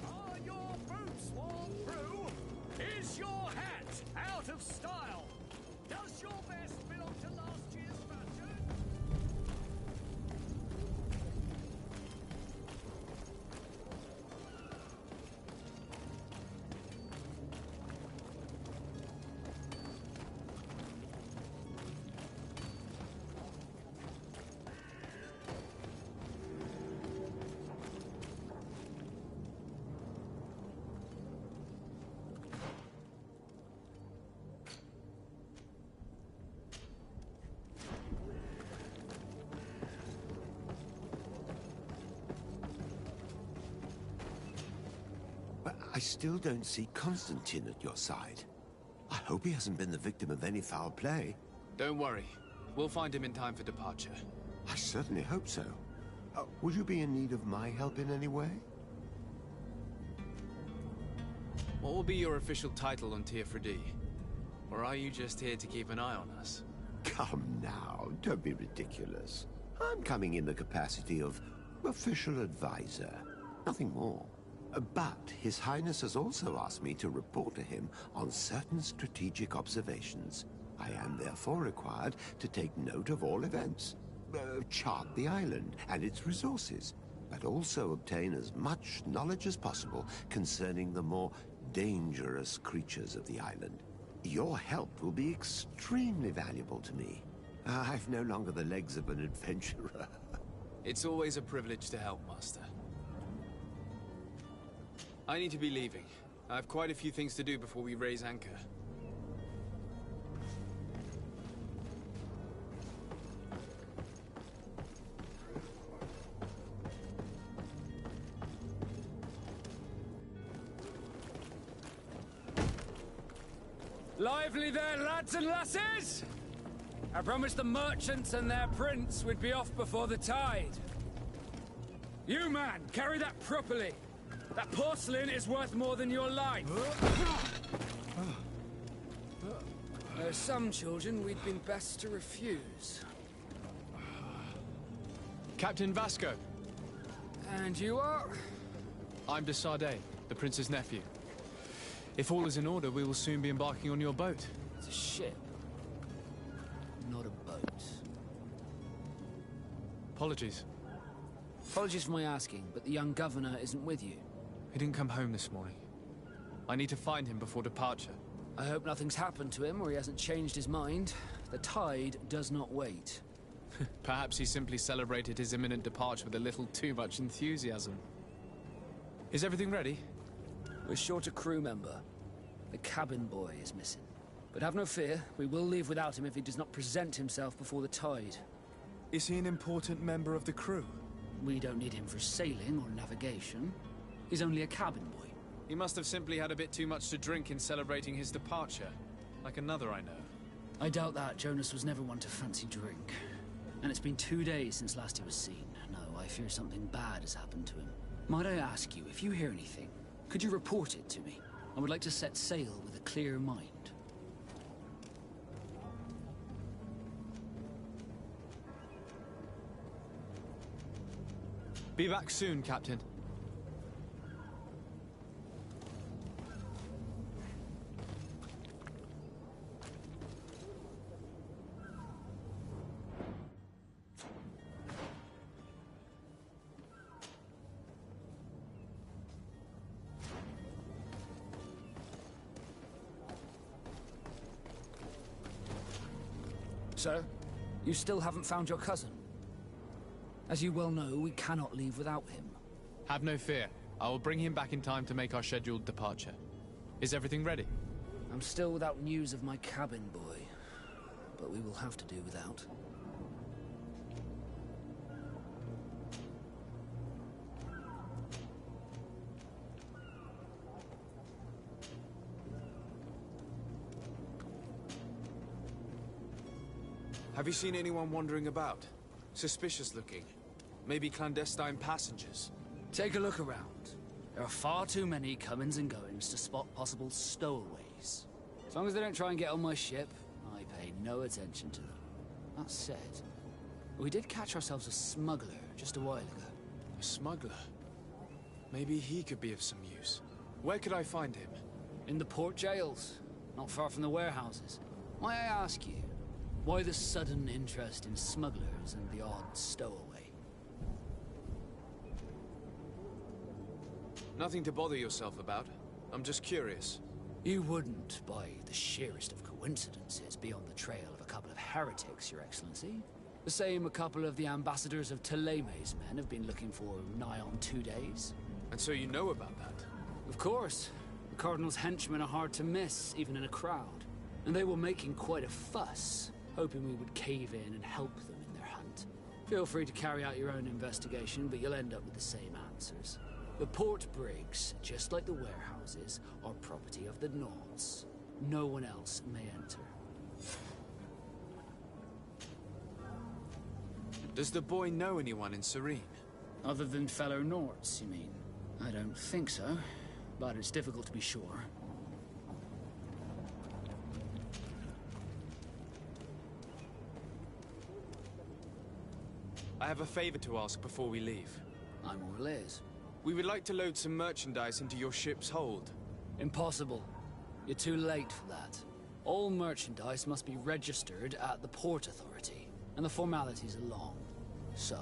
Are your boots worn through? Is your hat out of style? Does your vest belong to last year's fashion? But I still don't see Constantine at your side. I hope he hasn't been the victim of any foul play. Don't worry. We'll find him in time for departure. I certainly hope so. Would you be in need of my help in any way? What will be your official title on Tier 4D? Or are you just here to keep an eye on us? Come now, don't be ridiculous. I'm coming in the capacity of official advisor, nothing more. But His Highness has also asked me to report to him on certain strategic observations. I am therefore required to take note of all events, chart the island and its resources, but also obtain as much knowledge as possible concerning the more dangerous creatures of the island. Your help will be extremely valuable to me. I've no longer the legs of an adventurer. It's always a privilege to help, Master. I need to be leaving. I have quite a few things to do before we raise anchor. Lively there, lads and lasses! I promised the merchants and their prince we'd be off before the tide. You, man, carry that properly. That porcelain is worth more than your life. There are some children we'd been best to refuse. Captain Vasco. And you are? I'm de Sardet, the prince's nephew. If all is in order, we will soon be embarking on your boat. It's a ship, not a boat. Apologies. Apologies for my asking, but the young governor isn't with you. He didn't come home this morning. I need to find him before departure. I hope nothing's happened to him or he hasn't changed his mind. The tide does not wait. Perhaps he simply celebrated his imminent departure with a little too much enthusiasm. Is everything ready? We're short a crew member. The cabin boy is missing. But have no fear, we will leave without him if he does not present himself before the tide. Is he an important member of the crew? We don't need him for sailing or navigation. He's only a cabin boy. He must have simply had a bit too much to drink in celebrating his departure. Like another I know. I doubt that. Jonas was never one to fancy drink. And it's been 2 days since last he was seen. No, I fear something bad has happened to him. Might I ask you, if you hear anything, could you report it to me? I would like to set sail with a clear mind. Be back soon, Captain. Sir, you still haven't found your cousin. As you well know, we cannot leave without him. Have no fear. I will bring him back in time to make our scheduled departure. Is everything ready? I'm still without news of my cabin boy, but we will have to do without. Have you seen anyone wandering about? Suspicious looking. Maybe clandestine passengers? Take a look around. There are far too many comings and goings to spot possible stowaways. As long as they don't try and get on my ship, I pay no attention to them. That said, we did catch ourselves a smuggler just a while ago. A smuggler? Maybe he could be of some use. Where could I find him? In the port jails, not far from the warehouses. May I ask you, why the sudden interest in smugglers and the odd stowaway? Nothing to bother yourself about. I'm just curious. You wouldn't, by the sheerest of coincidences, be on the trail of a couple of heretics, Your Excellency. The same a couple of the ambassadors of Teleme's men have been looking for nigh on 2 days. And so you know about that? Of course. The Cardinal's henchmen are hard to miss, even in a crowd. And they were making quite a fuss, hoping we would cave in and help them in their hunt. Feel free to carry out your own investigation, but you'll end up with the same answers. The port brigs, just like the warehouses, are property of the Nords. No one else may enter. Does the boy know anyone in Serene? Other than fellow Nords, you mean? I don't think so, but it's difficult to be sure. I have a favor to ask before we leave. I'm all ears. We would like to load some merchandise into your ship's hold. Impossible. You're too late for that. All merchandise must be registered at the Port Authority, and the formalities are long. So,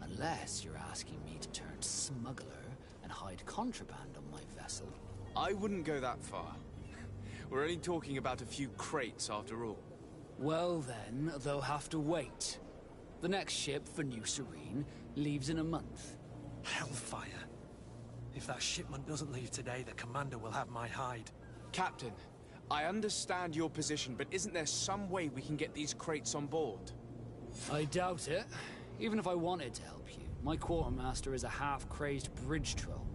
unless you're asking me to turn smuggler and hide contraband on my vessel... I wouldn't go that far. We're only talking about a few crates after all. Well then, they'll have to wait. The next ship for New Serene leaves in a month. Hellfire. If that shipment doesn't leave today, the commander will have my hide. Captain, I understand your position, but isn't there some way we can get these crates on board? I doubt it. Even if I wanted to help you, my quartermaster is a half-crazed bridge troll.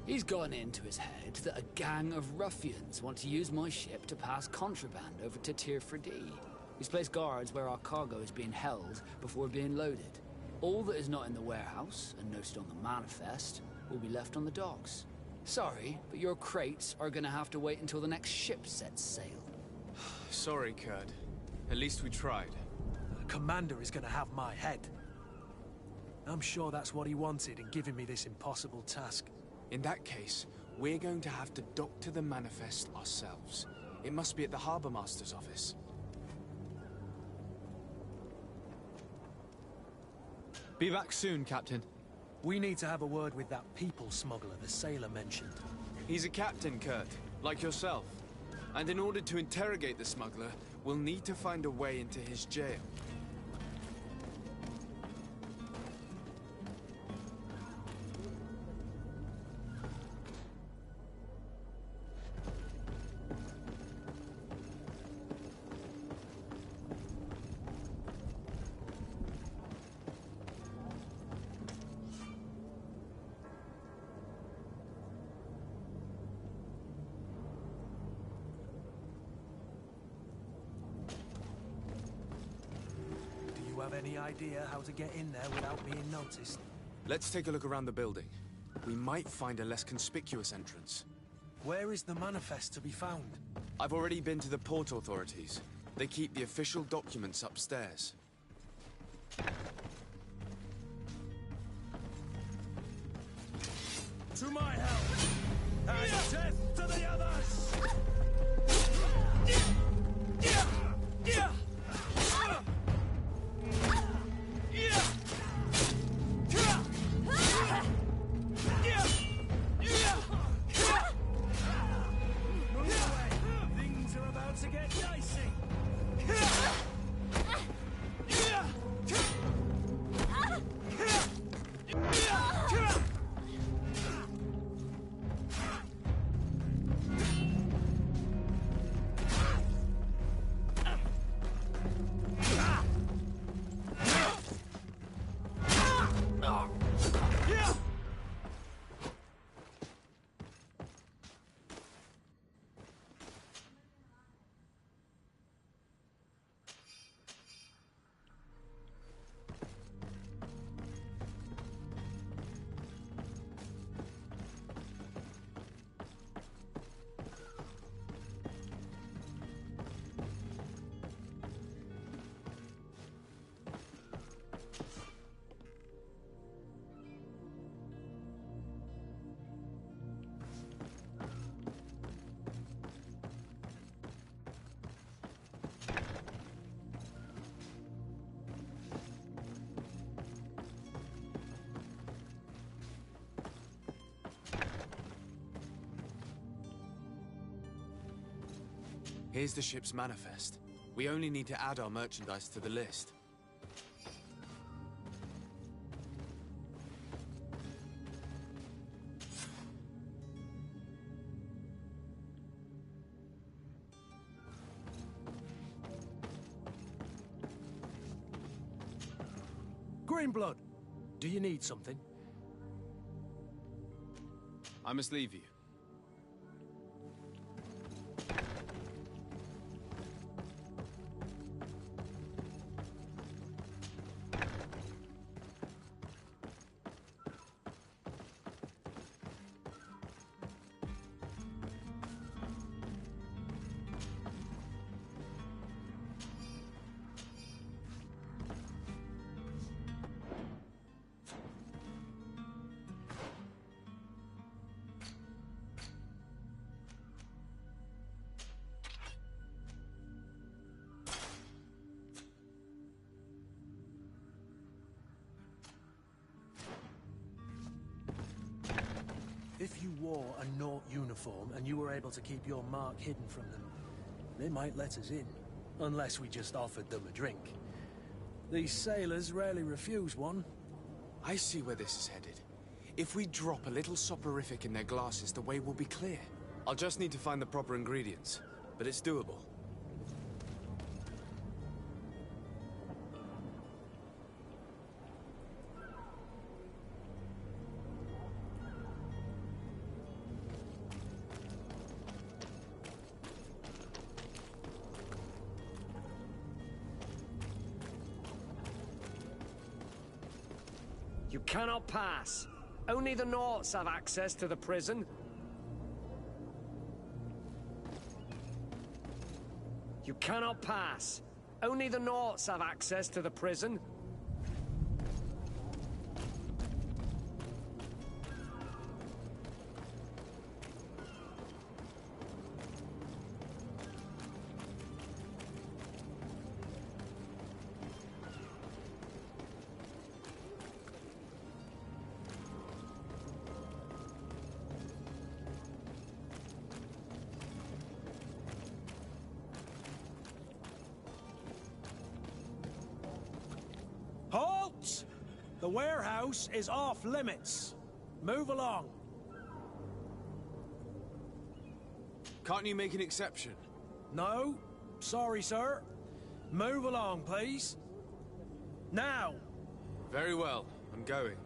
He's gotten into his head that a gang of ruffians want to use my ship to pass contraband over to Tier 4D. He's placed guards where our cargo is being held before being loaded. All that is not in the warehouse, and noted on the manifest, will be left on the docks. Sorry, but your crates are gonna have to wait until the next ship sets sail. Sorry, Kurd. At least we tried. The commander is gonna have my head. I'm sure that's what he wanted in giving me this impossible task. In that case, we're going to have to doctor the manifest ourselves. It must be at the Harbour Master's office. Be back soon, Captain. We need to have a word with that people smuggler the sailor mentioned. He's a captain, Kurt, like yourself. And in order to interrogate the smuggler, we'll need to find a way into his jail. Any idea how to get in there without being noticed? Let's take a look around the building. We might find a less conspicuous entrance. Where is the manifest to be found? I've already been to the port authorities. They keep the official documents upstairs. To my help! And death to the others! Things are about to get dicey! Here's the ship's manifest. We only need to add our merchandise to the list. Greenblood, do you need something? I must leave you. If you wore a Naut uniform and you were able to keep your mark hidden from them, they might let us in. Unless we just offered them a drink. These sailors rarely refuse one. I see where this is headed. If we drop a little soporific in their glasses, the way will be clear. I'll just need to find the proper ingredients, but it's doable. You cannot pass. Only the Nauts have access to the prison. You cannot pass. Only the Nauts have access to the prison. Halt! The warehouse is off limits. Move along. Can't you make an exception? No. Sorry, sir. Move along, please. Now! Very well. I'm going.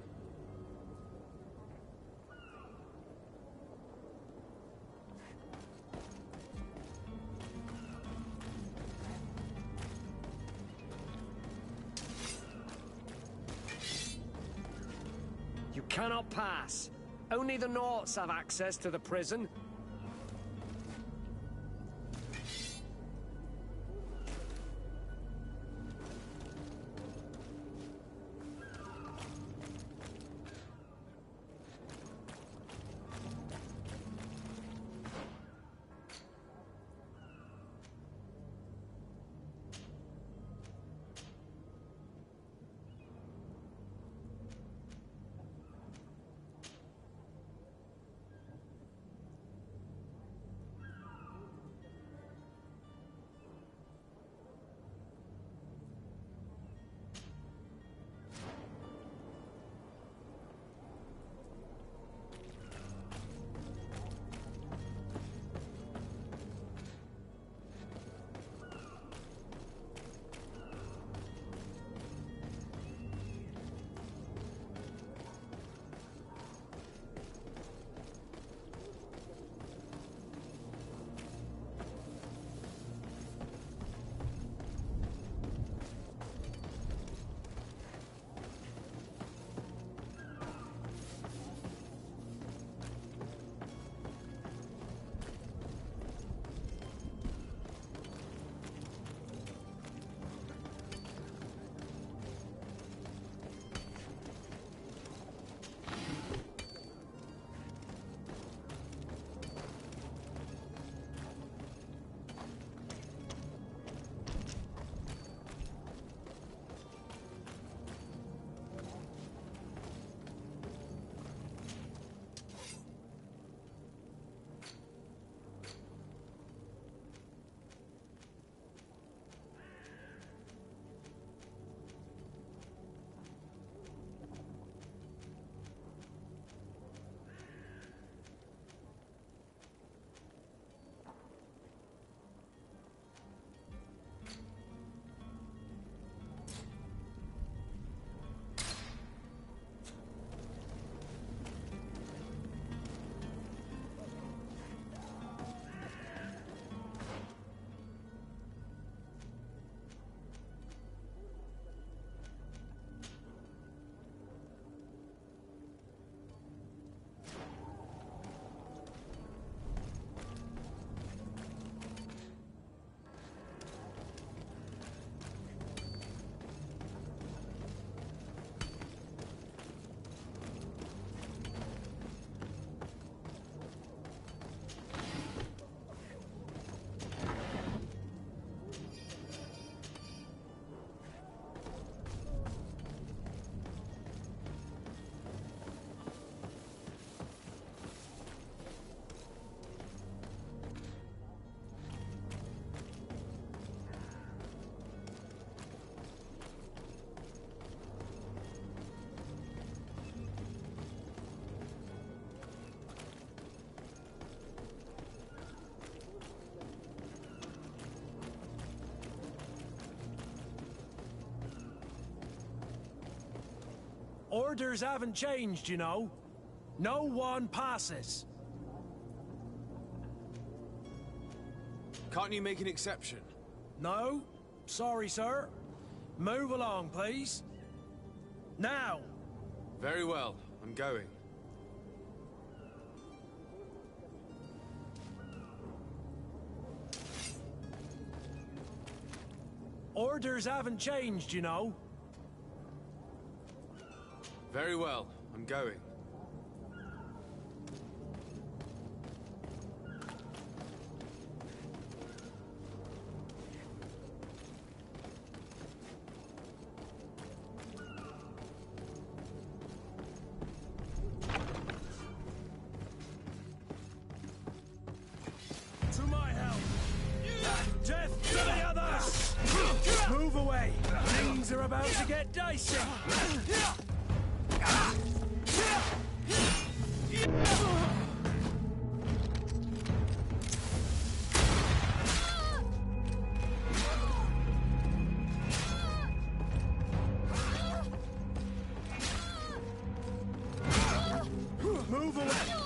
You cannot pass. Only the Nauts have access to the prison. Orders haven't changed, you know. No one passes. Can't you make an exception? No. Sorry, sir. Move along, please. Now! Very well. I'm going. Orders haven't changed, you know. Very well. I'm going. To my help! Death to the others! Move away! Things are about to get dicey! Move away!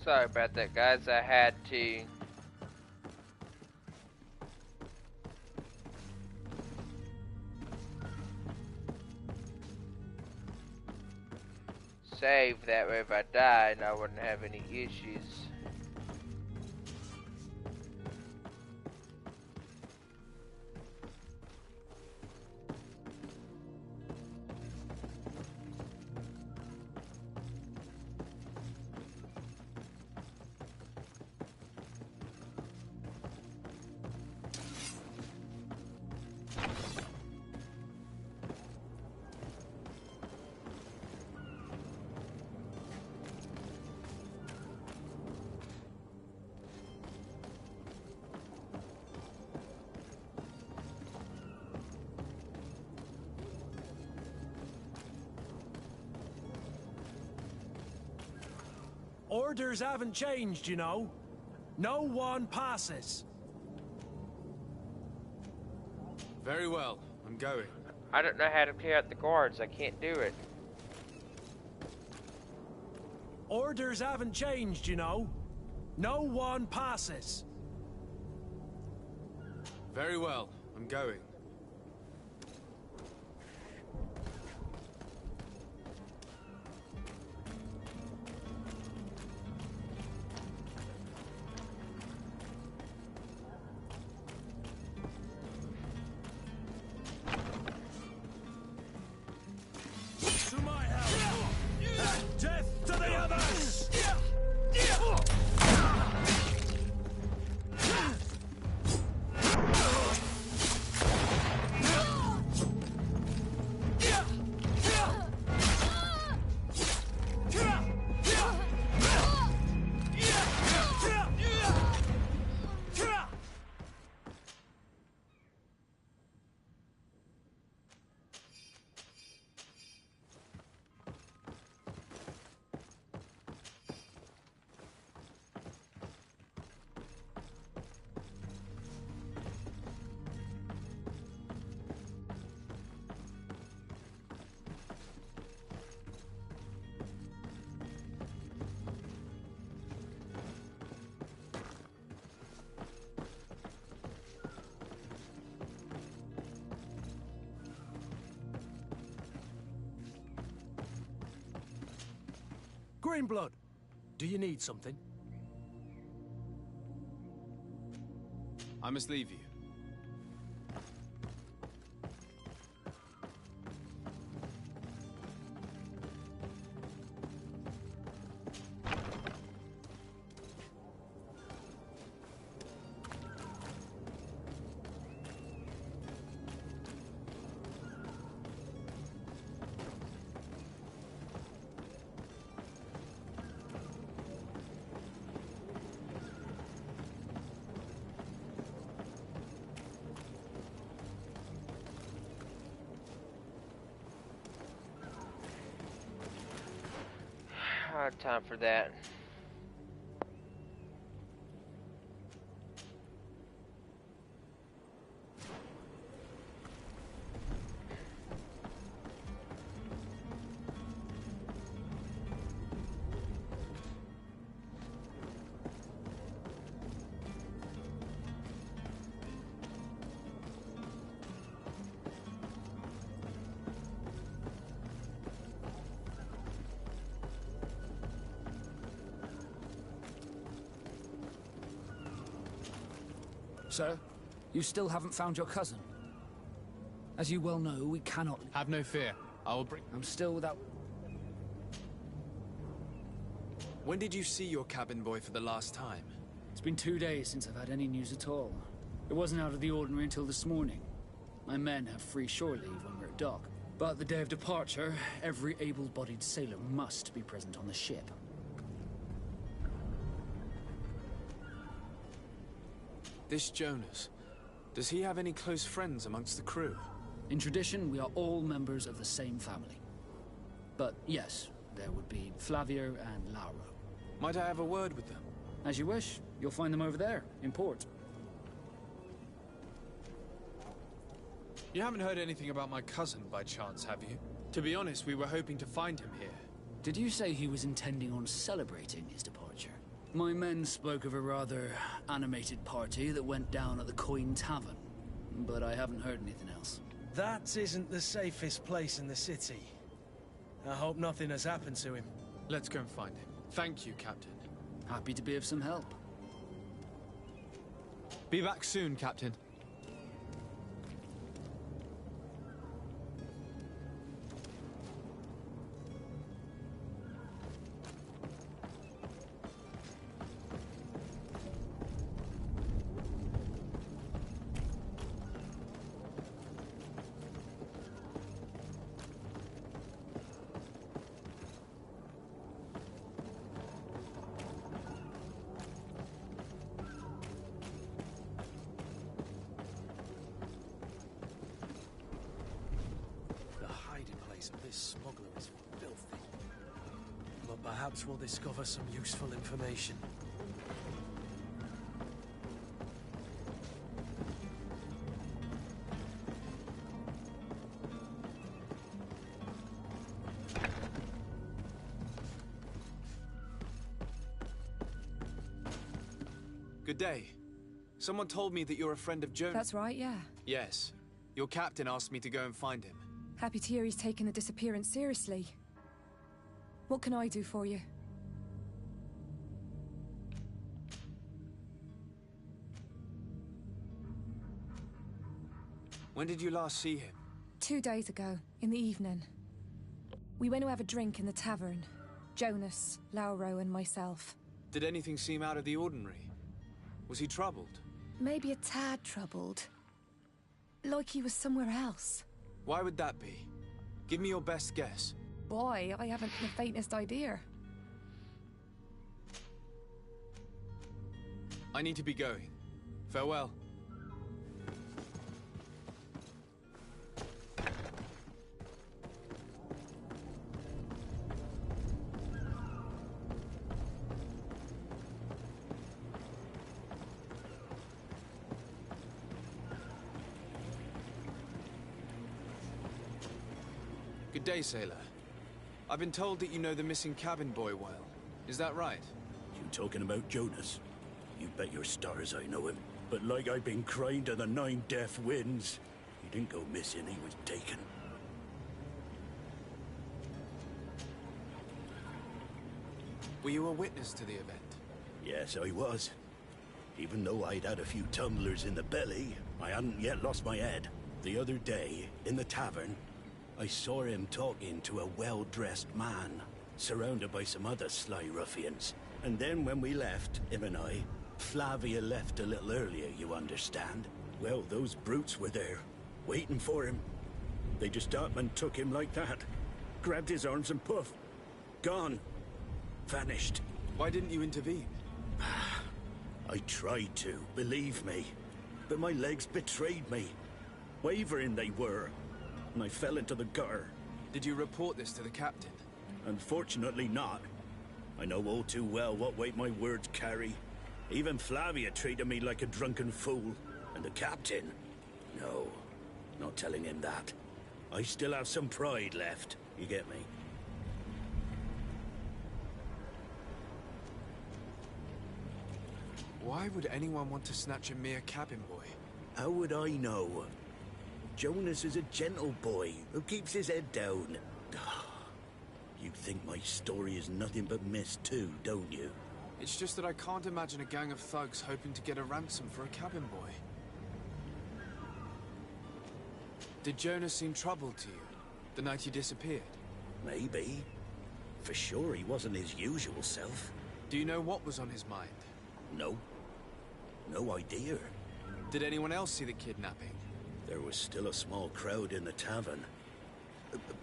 Sorry about that, guys. I had to save that way if I died I wouldn't have any issues. Orders haven't changed, you know. No one passes. Very well. I'm going. I don't know how to clear out the guards. I can't do it. Orders haven't changed, you know. No one passes. Very well. I'm going. To my help! Death to the others! Greenblood, do you need something? I must leave you. Hard time for that. Sir, you still haven't found your cousin. As you well know, we cannot... Have no fear. I will bring... I'm still without... When did you see your cabin boy for the last time? It's been 2 days since I've had any news at all. It wasn't out of the ordinary until this morning. My men have free shore leave when we're at dock. But the day of departure, every able-bodied sailor must be present on the ship. This Jonas, does he have any close friends amongst the crew? In tradition, we are all members of the same family. But yes, there would be Flavio and Lauro. Might I have a word with them? As you wish. You'll find them over there, in port. You haven't heard anything about my cousin by chance, have you? To be honest, we were hoping to find him here. Did you say he was intending on celebrating his departure? My men spoke of a rather animated party that went down at the Coin Tavern, but I haven't heard anything else. That isn't the safest place in the city. I hope nothing has happened to him. Let's go and find him. Thank you, Captain. Happy to be of some help. Be back soon, Captain. This smuggler is filthy. But perhaps we'll discover some useful information. Good day. Someone told me that you're a friend of Jonas. That's right, yeah. Yes. Your captain asked me to go and find him. Happy to hear he's taken the disappearance seriously. What can I do for you? When did you last see him? 2 days ago, in the evening. We went to have a drink in the tavern. Jonas, Lauro, and myself. Did anything seem out of the ordinary? Was he troubled? Maybe a tad troubled. Like he was somewhere else. Why would that be? Give me your best guess. Boy, I haven't the faintest idea. I need to be going. Farewell. Good day, sailor. I've been told that you know the missing cabin boy well. Is that right? You talking about Jonas? You bet your stars I know him. But like I've been crying to the 9 deaf winds, he didn't go missing, he was taken. Were you a witness to the event? Yes, I was. Even though I'd had a few tumblers in the belly, I hadn't yet lost my head. The other day, in the tavern, I saw him talking to a well-dressed man, surrounded by some other sly ruffians. And then when we left, him and I, Flavia left a little earlier, you understand? Well, those brutes were there, waiting for him. They just up and took him like that. Grabbed his arms and poof. Gone. Vanished. Why didn't you intervene? I tried to, believe me. But my legs betrayed me. Wavering they were. And I fell into the gutter. Did you report this to the captain? Unfortunately not. I know all too well what weight my words carry. Even Flavia treated me like a drunken fool. And the captain? No, not telling him that. I still have some pride left. You get me? Why would anyone want to snatch a mere cabin boy? How would I know? Jonas is a gentle boy who keeps his head down. You think my story is nothing but mist too, don't you? It's just that I can't imagine a gang of thugs hoping to get a ransom for a cabin boy. Did Jonas seem troubled to you, the night he disappeared? Maybe. For sure he wasn't his usual self. Do you know what was on his mind? No. No idea. Did anyone else see the kidnapping? There was still a small crowd in the tavern.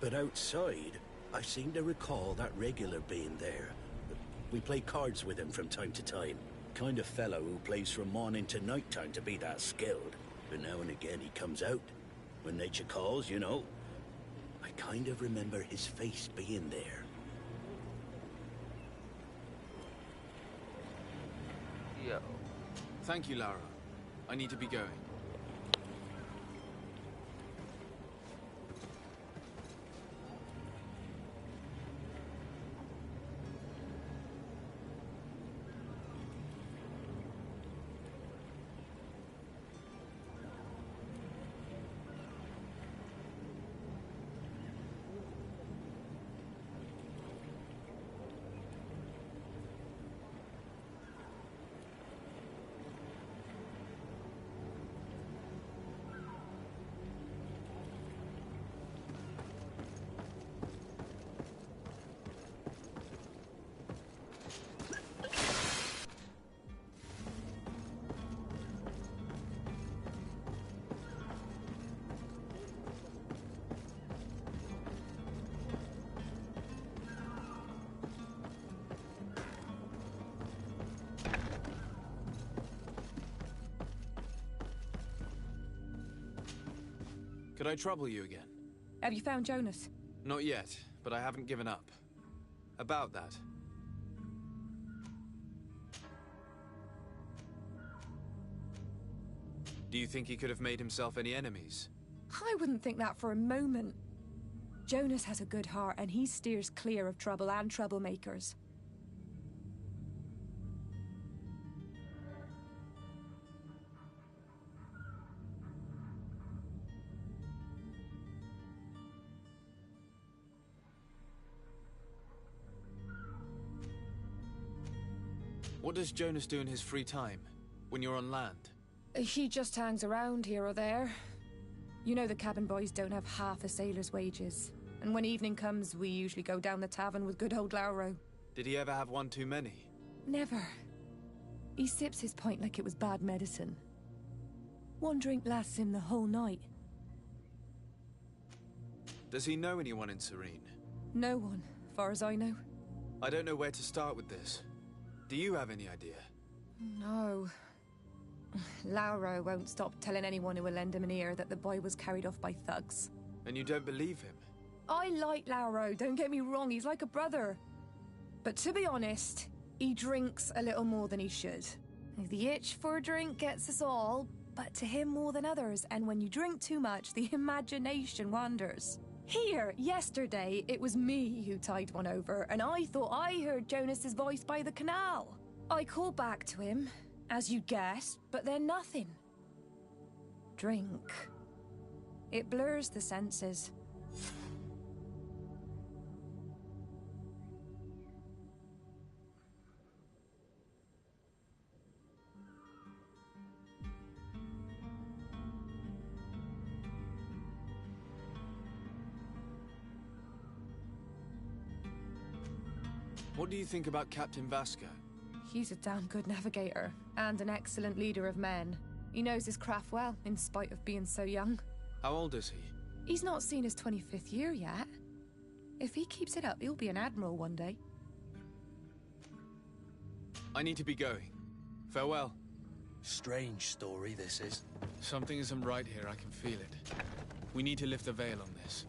But outside, I seem to recall that regular being there. We play cards with him from time to time. Kind of fellow who plays from morning to night time to be that skilled. But now and again he comes out. When nature calls, you know. I kind of remember his face being there. Yo. Thank you, Lara. I need to be going. Could I trouble you again? Have you found Jonas? Not yet, but I haven't given up. About that. Do you think he could have made himself any enemies? I wouldn't think that for a moment. Jonas has a good heart, and he steers clear of trouble and troublemakers. What does Jonas do in his free time, when you're on land? He just hangs around here or there. You know the cabin boys don't have half a sailor's wages. And when evening comes, we usually go down the tavern with good old Lauro. Did he ever have one too many? Never. He sips his pint like it was bad medicine. One drink lasts him the whole night. Does he know anyone in Serene? No one, far as I know. I don't know where to start with this. Do you have any idea? No. Lauro won't stop telling anyone who will lend him an ear that the boy was carried off by thugs. And you don't believe him? I like Lauro, don't get me wrong, he's like a brother. But to be honest, he drinks a little more than he should. The itch for a drink gets us all, but to him more than others, and when you drink too much, the imagination wanders. Here, yesterday, it was me who tied one over, and I thought I heard Jonas's voice by the canal. I called back to him, as you guessed, but then nothing. Drink. It blurs the senses. What do you think about Captain Vasco? He's a damn good navigator, and an excellent leader of men. He knows his craft well, in spite of being so young. How old is he? He's not seen his 25th year yet. If he keeps it up, he'll be an admiral one day. I need to be going. Farewell. Strange story, this is. Something isn't right here, I can feel it. We need to lift the veil on this.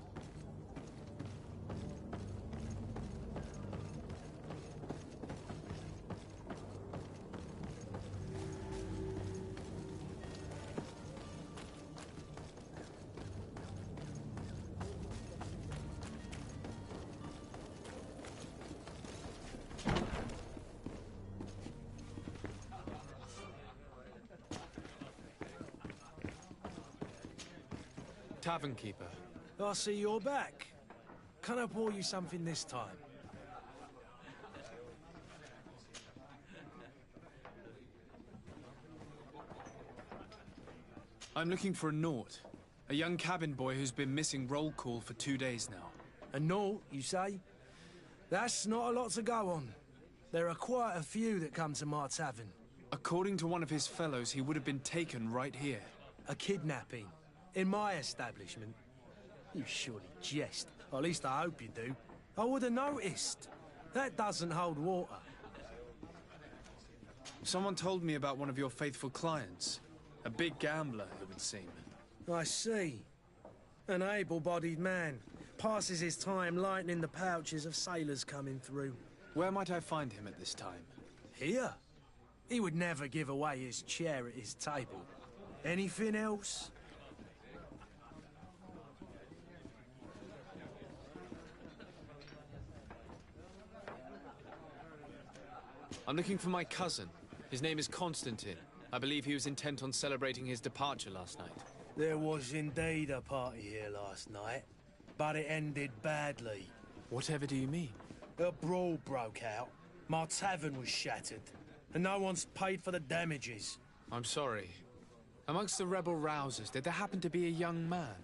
Tavern keeper. I see you're back. Can I pour you something this time? I'm looking for a Naut. A young cabin boy who's been missing roll call for 2 days now. A Naut, you say? That's not a lot to go on. There are quite a few that come to my tavern. According to one of his fellows, he would have been taken right here. A kidnapping? In my establishment? You surely jest. Or at least I hope you do. I would have noticed. That doesn't hold water. Someone told me about one of your faithful clients. A big gambler, it would seem. I see. An able-bodied man. Passes his time lightening the pouches of sailors coming through. Where might I find him at this time? Here? He would never give away his chair at his table. Anything else? I'm looking for my cousin. His name is Constantine. I believe he was intent on celebrating his departure last night. There was indeed a party here last night, but it ended badly. Whatever do you mean? A brawl broke out. My tavern was shattered, and no one's paid for the damages. I'm sorry. Amongst the rebel rousers, did there happen to be a young man?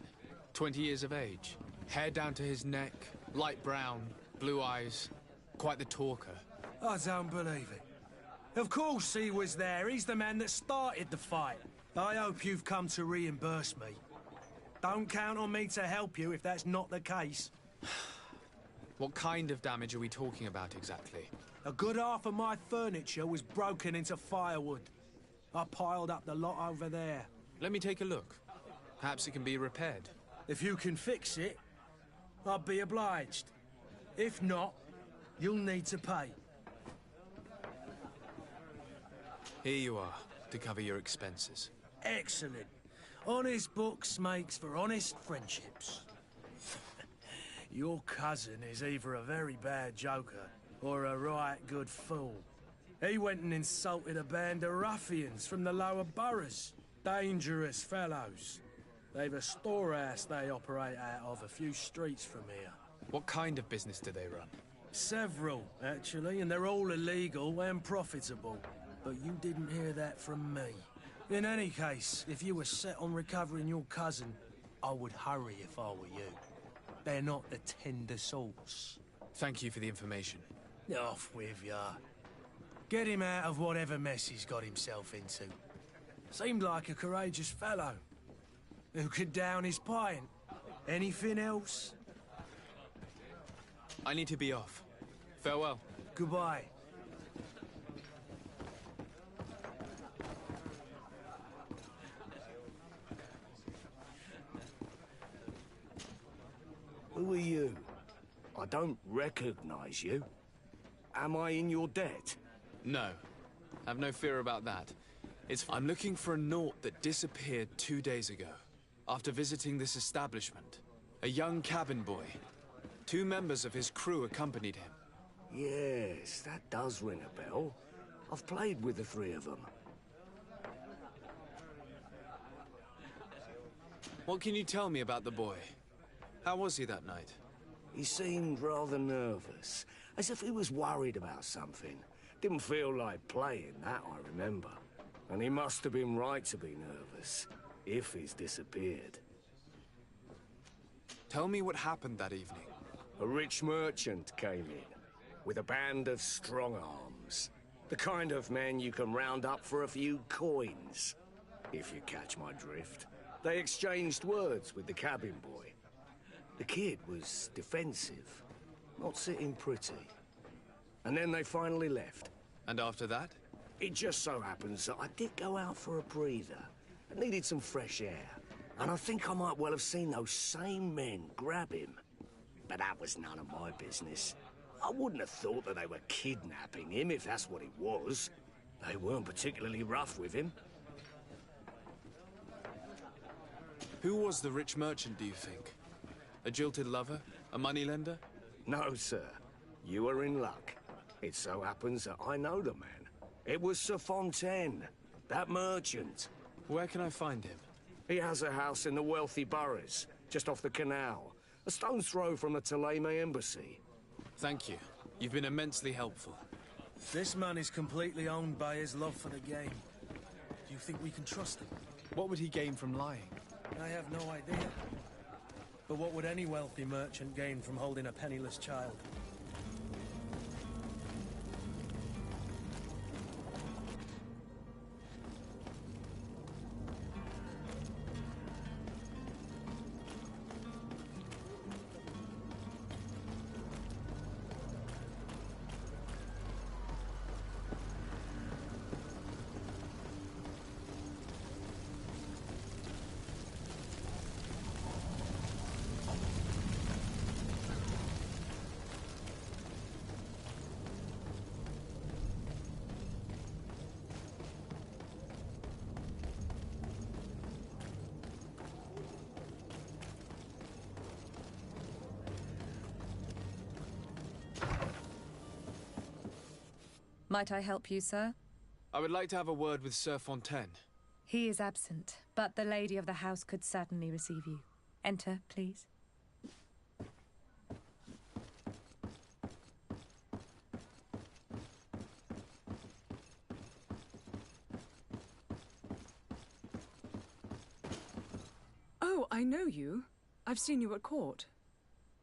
20 years of age. Hair down to his neck, light brown, blue eyes. Quite the talker. I don't believe it. Of course he was there. He's the man that started the fight. I hope you've come to reimburse me. Don't count on me to help you if that's not the case. What kind of damage are we talking about exactly? A good half of my furniture was broken into firewood. I piled up the lot over there. Let me take a look. Perhaps it can be repaired. If you can fix it, I'll be obliged. If not, you'll need to pay. Here you are, to cover your expenses. Excellent. Honest books makes for honest friendships. Your cousin is either a very bad joker or a right good fool. He went and insulted a band of ruffians from the lower boroughs. Dangerous fellows. They've a storehouse they operate out of a few streets from here. What kind of business do they run? Several, actually, and they're all illegal and profitable. But you didn't hear that from me. In any case, if you were set on recovering your cousin, I would hurry if I were you. They're not the tender sorts. Thank you for the information. Off with ya. Get him out of whatever mess he's got himself into. Seemed like a courageous fellow. Who could down his pint. Anything else? I need to be off. Farewell. Goodbye. Who are you? I don't recognize you. Am I in your debt? No. Have no fear about that. I'm looking for a Naut that disappeared 2 days ago, after visiting this establishment. A young cabin boy. 2 members of his crew accompanied him. Yes, that does ring a bell. I've played with the 3 of them. What can you tell me about the boy? How was he that night? He seemed rather nervous, as if he was worried about something. Didn't feel like playing, that I remember. And he must have been right to be nervous, if he's disappeared. Tell me what happened that evening. A rich merchant came in. with a band of strong arms. The kind of men you can round up for a few coins, if you catch my drift. They exchanged words with the cabin boy. The kid was defensive, not sitting pretty. And then they finally left. And after that? It just so happens that I did go out for a breather. I needed some fresh air. And I think I might well have seen those same men grab him. But that was none of my business. I wouldn't have thought that they were kidnapping him, if that's what it was. They weren't particularly rough with him. Who was the rich merchant, do you think? A jilted lover? A moneylender? No, sir. You are in luck. It so happens that I know the man. It was Sir Fontaine, that merchant. Where can I find him? He has a house in the wealthy boroughs, just off the canal. A stone's throw from the Thélème embassy. Thank you. You've been immensely helpful. This man is completely owned by his love for the game. Do you think we can trust him? What would he gain from lying? I have no idea. But what would any wealthy merchant gain from holding a penniless child? Might I help you, sir? I would like to have a word with Sir Fontaine. He is absent, but the lady of the house could certainly receive you. Enter, please. Oh, I know you. I've seen you at court.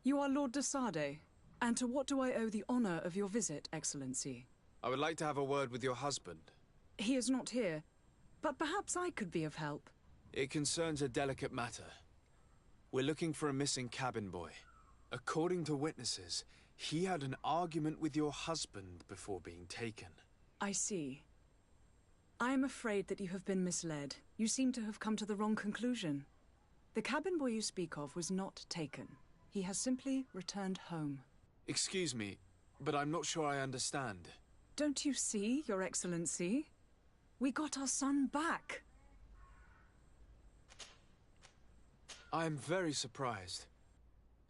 You are Lord de Sade. And to what do I owe the honor of your visit, Excellency? I would like to have a word with your husband. He is not here, but perhaps I could be of help. It concerns a delicate matter. We're looking for a missing cabin boy. According to witnesses, he had an argument with your husband before being taken. I see. I am afraid that you have been misled. You seem to have come to the wrong conclusion. The cabin boy you speak of was not taken. He has simply returned home. Excuse me, but I'm not sure I understand. Don't you see, Your Excellency? We got our son back. I am very surprised.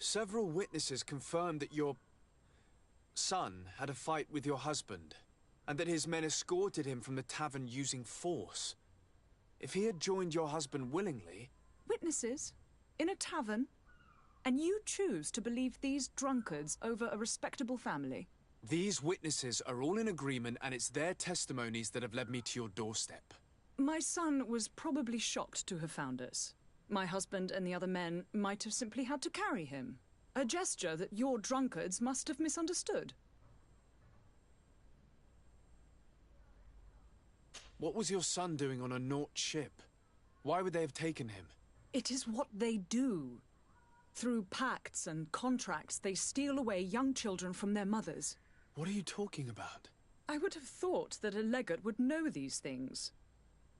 Several witnesses confirmed that your son had a fight with your husband, and that his men escorted him from the tavern using force. If he had joined your husband willingly... Witnesses? In a tavern? And you choose to believe these drunkards over a respectable family? These witnesses are all in agreement, and it's their testimonies that have led me to your doorstep. My son was probably shocked to have found us. My husband and the other men might have simply had to carry him. A gesture that your drunkards must have misunderstood. What was your son doing on a Naut ship? Why would they have taken him? It is what they do. Through pacts and contracts, they steal away young children from their mothers. What are you talking about? I would have thought that a legate would know these things.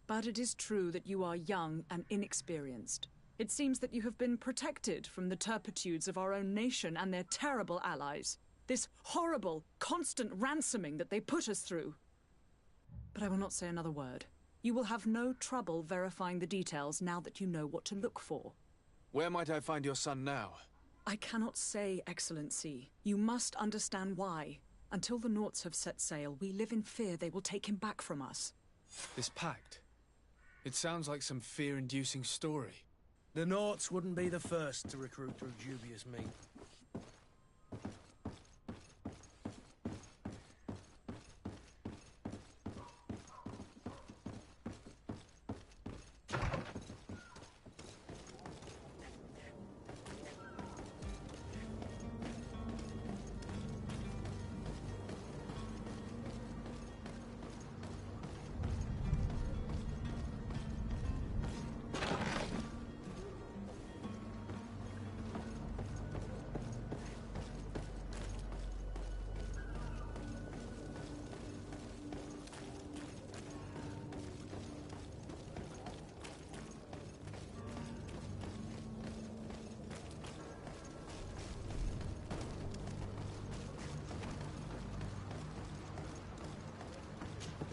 But it is true that you are young and inexperienced. It seems that you have been protected from the turpitudes of our own nation and their terrible allies. This horrible, constant ransoming that they put us through. But I will not say another word. You will have no trouble verifying the details now that you know what to look for. Where might I find your son now? I cannot say, Excellency. You must understand why. Until the Nauts have set sail, we live in fear they will take him back from us. This pact? It sounds like some fear-inducing story. The Nauts wouldn't be the first to recruit through dubious means.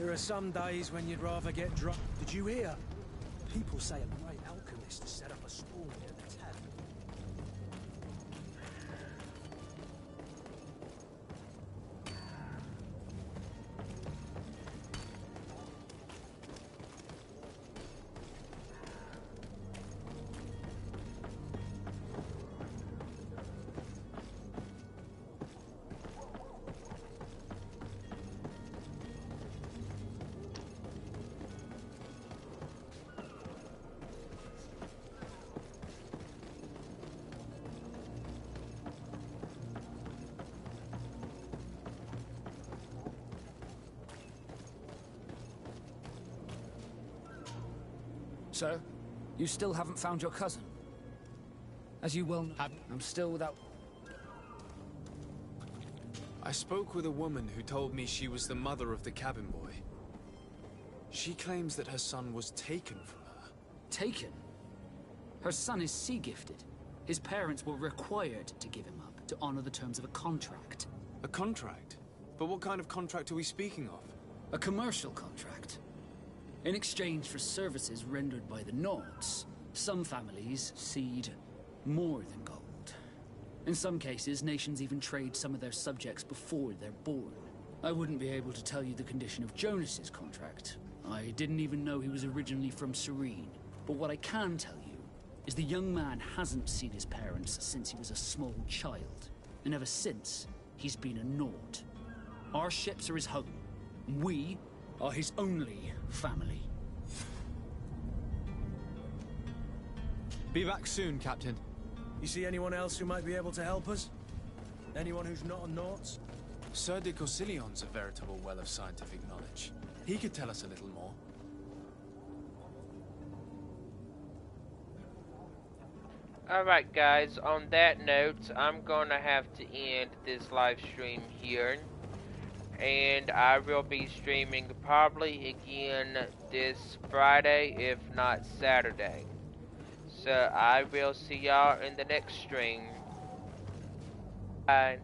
There are some days when you'd rather get drunk. Did you hear? People say a great alchemist set up a stall near the tavern. So, you still haven't found your cousin? As you well know, I'm still without... I spoke with a woman who told me she was the mother of the cabin boy. She claims that her son was taken from her. Taken? Her son is sea-gifted. His parents were required to give him up to honor the terms of a contract. A contract? But what kind of contract are we speaking of? A commercial contract. In exchange for services rendered by the Nords, some families cede more than gold. In some cases, nations even trade some of their subjects before they're born. I wouldn't be able to tell you the condition of Jonas's contract. I didn't even know he was originally from Serene. But what I can tell you is the young man hasn't seen his parents since he was a small child. And ever since, he's been a Nord. Our ships are his home. We are his only family. Be back soon, Captain. You see anyone else who might be able to help us? Anyone who's not a Naut? Sir de Corsillion's a veritable well of scientific knowledge. He could tell us a little more. Alright guys, on that note, I'm gonna have to end this live stream here. And I will be streaming probably again this Friday, if not Saturday. So I will see y'all in the next stream. Bye.